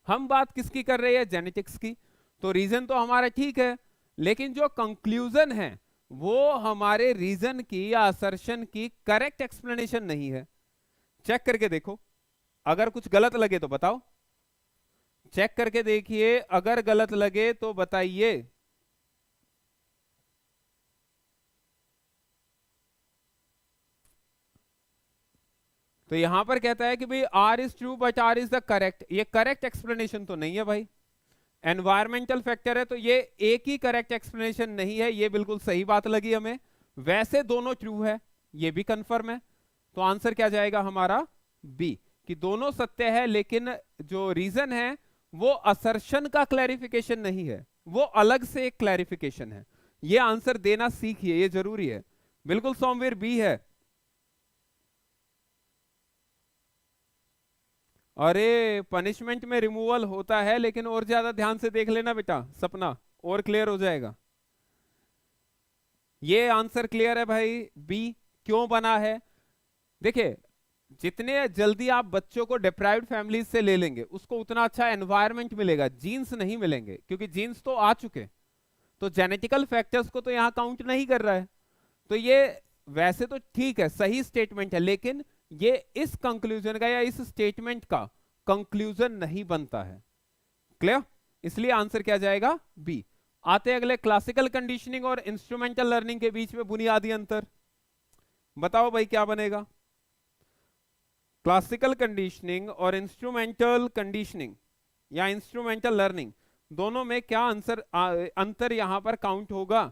हम बात किसकी कर रहे हैं? जेनेटिक्स की। तो रीजन तो हमारा ठीक है, लेकिन जो कंक्लूजन है वो हमारे रीजन की या असर्शन की करेक्ट एक्सप्लेनेशन नहीं है। चेक करके देखो, अगर कुछ गलत लगे तो बताओ। चेक करके देखिए, अगर गलत लगे तो बताइए। तो यहां पर कहता है कि भाई R is true but R is the correct. ये करेक्ट एक्सप्लेनेशन तो नहीं है भाई। एनवायरमेंटल फैक्टर है तो ये एक ही करेक्ट एक्सप्लेनेशन नहीं है। ये बिल्कुल सही बात लगी हमें। वैसे दोनों ट्रू है, ये भी कंफर्म है। तो आंसर क्या जाएगा हमारा? बी, कि दोनों सत्य है, लेकिन जो रीजन है वो असर्शन का क्लैरिफिकेशन नहीं है, वो अलग से एक क्लैरिफिकेशन है। ये आंसर देना सीखिए, ये जरूरी है। बिल्कुल सोमवीर, बी है। अरे पनिशमेंट में रिमूवल होता है, लेकिन और ज्यादा ध्यान से देख लेना बेटा सपना, और क्लियर हो जाएगा। ये आंसर क्लियर है भाई, बी। क्यों बना है? देखिए, जितने जल्दी आप बच्चों को डिप्राइव्ड फैमिलीज से ले लेंगे उसको उतना अच्छा एनवायरनमेंट मिलेगा, जीन्स नहीं मिलेंगे, क्योंकि जीन्स तो आ चुके। तो जेनेटिकल फैक्टर्स को तो यहां काउंट नहीं कर रहा है। तो ये वैसे तो ठीक है, सही स्टेटमेंट है, लेकिन ये इस कंक्लूजन का या इस स्टेटमेंट का कंक्लूजन नहीं बनता है। क्लियर? इसलिए आंसर क्या जाएगा? बी। आते हैं अगले, क्लासिकल कंडीशनिंग और इंस्ट्रूमेंटल लर्निंग के बीच में बुनियादी अंतर। बताओ भाई क्या बनेगा? क्लासिकल कंडीशनिंग और इंस्ट्रूमेंटल कंडीशनिंग या इंस्ट्रूमेंटल लर्निंग, दोनों में क्या अंतर यहां पर काउंट होगा?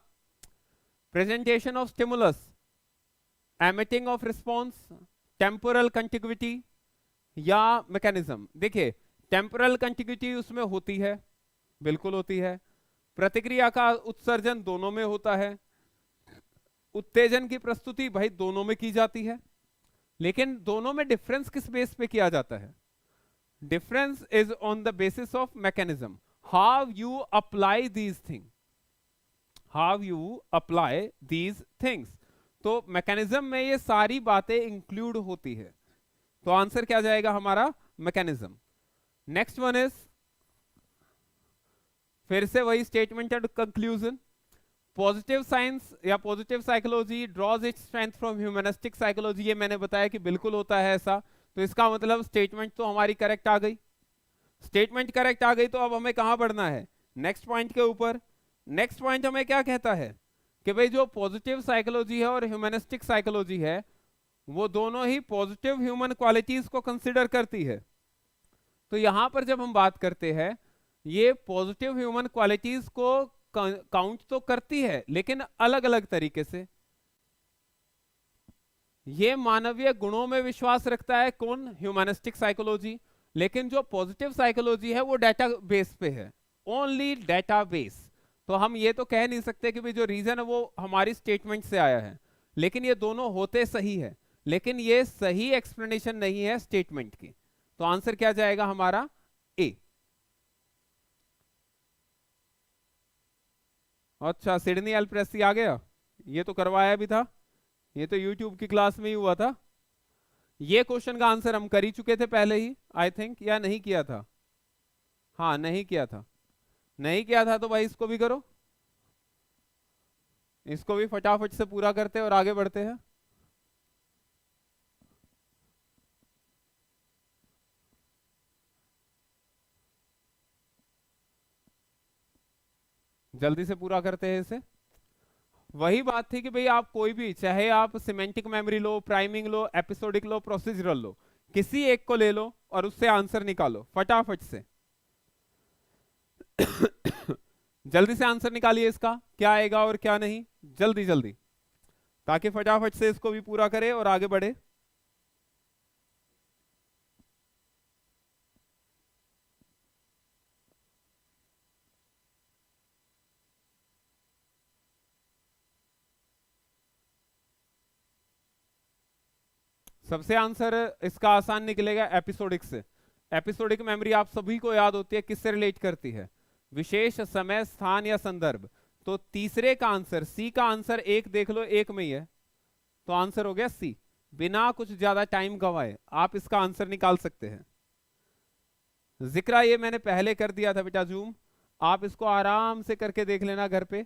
Presentation of stimulus, emitting of response, temporal contiguity या मैकेनिज्म। देखिए, टेम्पोरल कंटिग्विटी उसमें होती है, बिल्कुल होती है। प्रतिक्रिया का उत्सर्जन दोनों में होता है। उत्तेजन की प्रस्तुति भाई दोनों में की जाती है, लेकिन दोनों में डिफरेंस किस बेस पे किया जाता है? Difference is on the basis of mechanism, how you apply these thing, how you apply these things. तो मैकेनिज्म में ये सारी बातें इंक्लूड होती है। तो आंसर क्या जाएगा हमारा? मैकेनिज्म। नेक्स्ट वन इज, फिर से वही statement and conclusion. Positive science या positive psychology draws its strength from humanistic psychology. ये मैंने बताया कि बिल्कुल होता है ऐसा। तो इसका मतलब स्टेटमेंट तो हमारी करेक्ट आ गई। स्टेटमेंट करेक्ट आ गई तो अब हमें कहां बढ़ना है? नेक्स्ट पॉइंट के ऊपर। नेक्स्ट पॉइंट हमें क्या कहता है कि भाई जो पॉजिटिव साइकोलॉजी है और ह्यूमनिस्टिक साइकोलॉजी है वो दोनों ही पॉजिटिव ह्यूमन क्वालिटीज को कंसिडर करती है। तो यहां पर जब हम बात करते हैं, ये पॉजिटिव ह्यूमन क्वालिटीज को काउंट तो करती है, लेकिन अलग अलग तरीके से। ये मानवीय गुणों में विश्वास रखता है, कौन? Humanistic psychology. लेकिन जो पॉजिटिव साइकोलॉजी है वो डेटा बेस पे है, ओनली डेटा बेस। तो हम ये तो कह नहीं सकते कि भाई जो रीजन है वो हमारी स्टेटमेंट से आया है, लेकिन ये दोनों होते सही है, लेकिन ये सही एक्सप्लेनेशन नहीं है स्टेटमेंट की। तो आंसर क्या जाएगा हमारा? ए। अच्छा, सिडनी एल्प्रेसी आ गया, ये तो करवाया भी था, ये तो यूट्यूब की क्लास में ही हुआ था। ये क्वेश्चन का आंसर हम कर ही चुके थे पहले ही, आई थिंक, या नहीं किया था? हाँ, नहीं किया था। नहीं किया था तो भाई इसको भी करो, इसको भी फटाफट से पूरा करते और आगे बढ़ते हैं। जल्दी से पूरा करते हैं इसे। वही बात थी कि भाई आप कोई भी, चाहे आप सिमेंटिक मेमोरी लो, प्राइमिंग लो, एपिसोडिक लो, प्रोसीजरल लो, किसी एक को ले लो और उससे आंसर निकालो फटाफट से। जल्दी से आंसर निकालिए इसका, क्या आएगा और क्या नहीं, जल्दी जल्दी, ताकि फटाफट से इसको भी पूरा करें और आगे बढ़े। सबसे आंसर इसका आसान निकलेगा एपिसोडिक से। एपिसोडिक मेमोरी आप सभी को याद होती है, किससे रिलेट करती है? विशेष समय स्थान या संदर्भ। तो तीसरे का आंसर, सी का आंसर एक देख लो, एक में ही है, तो आंसर हो गया सी। बिना कुछ ज्यादा टाइम गवाए आप इसका आंसर निकाल सकते हैं। जिक्रा ये मैंने पहले कर दिया था बेटा जूम, आप इसको आराम से करके देख लेना घर पे।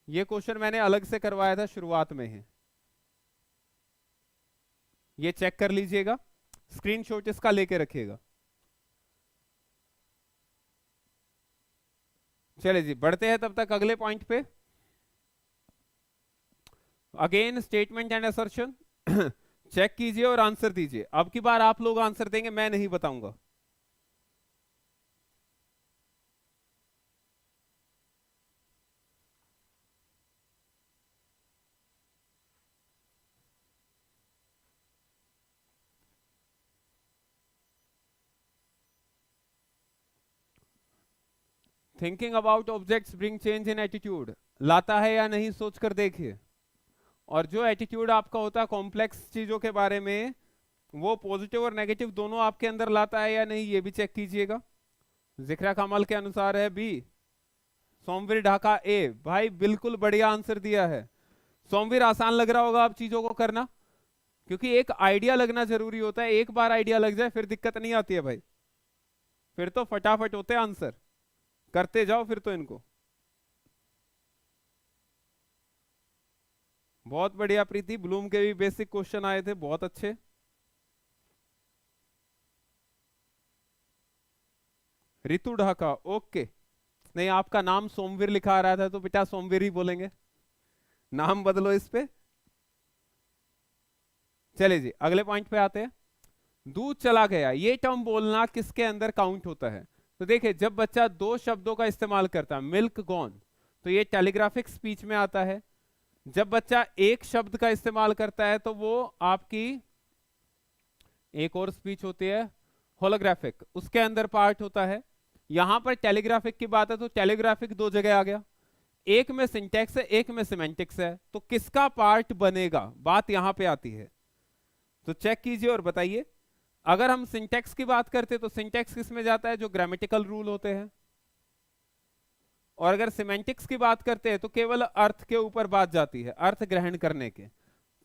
ये क्वेश्चन मैंने अलग से करवाया था शुरुआत में ही, ये चेक कर लीजिएगा, स्क्रीनशॉट इसका लेके रखिएगा। चलिए जी बढ़ते हैं तब तक अगले पॉइंट पे। Again statement and assertion check कीजिए और आंसर दीजिए। अब की बार आप लोग आंसर देंगे, मैं नहीं बताऊंगा। Thinking about objects bring change in attitude, लाता है या नहीं सोचकर देखिए। और जो एटीट्यूड आपका होता है कॉम्प्लेक्स चीजों के बारे में, वो पॉजिटिव और नेगेटिव दोनों आपके अंदर लाता है या नहीं, ये भी चेक कीजिएगा। जिक्रा कमल के अनुसार है बी, सोमवीर ढाका ए। भाई बिल्कुल बढ़िया आंसर दिया है। सोमवीर आसान लग रहा होगा आप चीजों को करना, क्योंकि एक आइडिया लगना जरूरी होता है। एक बार आइडिया लग जाए फिर दिक्कत नहीं आती है भाई, फिर तो फटाफट होते हैं आंसर, करते जाओ फिर तो इनको। बहुत बढ़िया प्रीति, ब्लूम के भी बेसिक क्वेश्चन आए थे, बहुत अच्छे। रितु ढाका ओके, नहीं आपका नाम सोमवीर लिखा आ रहा था तो बेटा सोमवीर ही बोलेंगे, नाम बदलो इस पे। चलिए जी अगले पॉइंट पे आते हैं। दूध चला गया, ये टर्म बोलना किसके अंदर काउंट होता है? तो देखिए जब बच्चा दो शब्दों का इस्तेमाल करता है, मिल्क गॉन, तो ये टेलीग्राफिक स्पीच में आता है। जब बच्चा एक शब्द का इस्तेमाल करता है तो वो आपकी एक और स्पीच होती है होलोग्राफिक, उसके अंदर पार्ट होता है। यहां पर टेलीग्राफिक की बात है तो टेलीग्राफिक दो जगह आ गया, एक में सिंटैक्स है एक में सिमेंटिक्स है, तो किसका पार्ट बनेगा, बात यहां पे आती है। तो चेक कीजिए और बताइए। अगर हम सिंटैक्स की बात करते तो सिंटैक्स किस में जाता है, जो ग्रामेटिकल रूल होते हैं। और अगर सिमेंटिक्स की बात करते हैं तो केवल अर्थ के ऊपर बात जाती है, अर्थ ग्रहण करने के।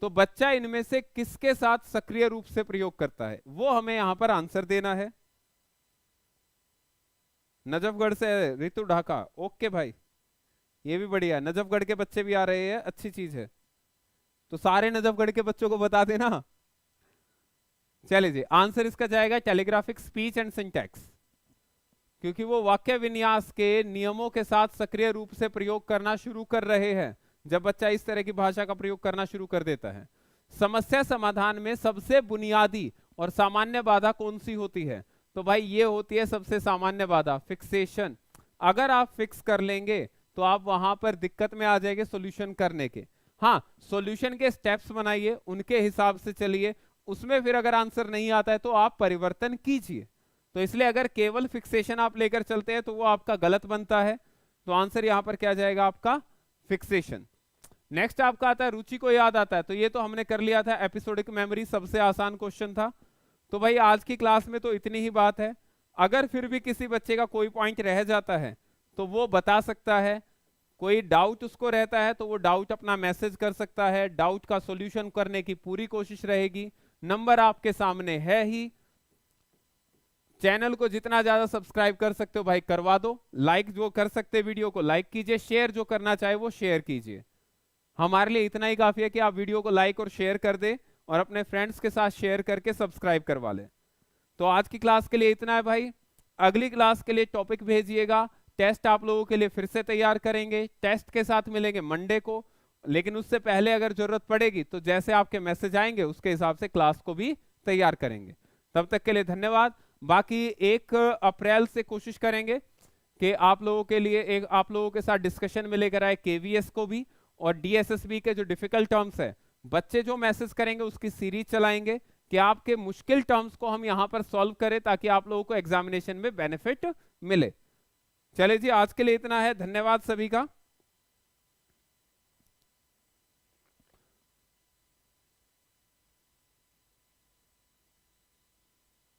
तो बच्चा इनमें से किसके साथ सक्रिय रूप से प्रयोग करता है, वो हमें यहां पर आंसर देना है। नजफगढ़ से रितु ढाका ओके भाई, ये भी बढ़िया, नजफगढ़ के बच्चे भी आ रहे हैं, अच्छी चीज है। तो सारे नजफगढ़ के बच्चों को बता देना। चलिए जी आंसर इसका जाएगा टेलीग्राफिक स्पीच एंड सिंटैक्स, क्योंकि वो वाक्य विन्यास के नियमों के साथ सक्रिय रूप से प्रयोग करना शुरू कर रहे हैं जब बच्चा इस तरह की भाषा का प्रयोग करना शुरू कर देता है। समस्या समाधान में सबसे बुनियादी और सामान्य बाधा कौन सी होती है? तो भाई ये होती है सबसे सामान्य बाधा, फिक्सेशन। अगर आप फिक्स कर लेंगे तो आप वहां पर दिक्कत में आ जाएंगे सॉल्यूशन करने के। हाँ सॉल्यूशन के स्टेप्स बनाइए, उनके हिसाब से चलिए, उसमें फिर अगर आंसर नहीं आता है तो आप परिवर्तन कीजिए। तो इसलिए अगर केवल फिक्सेशन आप लेकर चलते हैं तो वो आपका गलत बनता है। तो आंसर यहां पर क्या जाएगा आपका, फिक्सेशन। नेक्स्ट आपका आता है रुचि को याद आता है, तो ये तो हमने कर लिया था, एपिसोडिक मेमोरी सबसे आसान क्वेश्चन था। तो भाई आज की क्लास में तो इतनी ही बात है। अगर फिर भी किसी बच्चे का कोई पॉइंट रह जाता है तो वो बता सकता है, कोई डाउट उसको रहता है तो वो डाउट अपना मैसेज कर सकता है, डाउट का सॉल्यूशन करने की पूरी कोशिश रहेगी। नंबर आपके सामने है ही। चैनल को जितना ज्यादा सब्सक्राइब कर सकते हो भाई करवा दो, लाइक जो कर सकते वीडियो को लाइक कीजिए, शेयर जो करना चाहे वो शेयर कीजिए। हमारे लिए इतना ही काफी है कि आप वीडियो को लाइक और शेयर कर दे और अपने फ्रेंड्स के साथ शेयर करके सब्सक्राइब करवा ले। तो आज की क्लास के लिए इतना है भाई, अगली क्लास के लिए टॉपिक भेजिएगा, टेस्ट आप लोगों के लिए फिर से तैयार करेंगे, टेस्ट के साथ मिलेंगे मंडे को। लेकिन उससे पहले अगर जरूरत पड़ेगी तो जैसे आपके मैसेज आएंगे उसके हिसाब से क्लास को भी तैयार करेंगे। तब तक के लिए धन्यवाद। बाकी 1 अप्रैल से कोशिश करेंगे कि आप लोगों के लिए आप लोगों के साथ डिस्कशन में लेकर आए केवीएस को भी, और डीएसएसबी के जो डिफिकल्ट टर्म्स है बच्चे जो मैसेज करेंगे उसकी सीरीज चलाएंगे कि आपके मुश्किल टर्म्स को हम यहां पर सॉल्व करें ताकि आप लोगों को एग्जामिनेशन में बेनिफिट मिले। चलिए जी आज के लिए इतना है, धन्यवाद सभी का।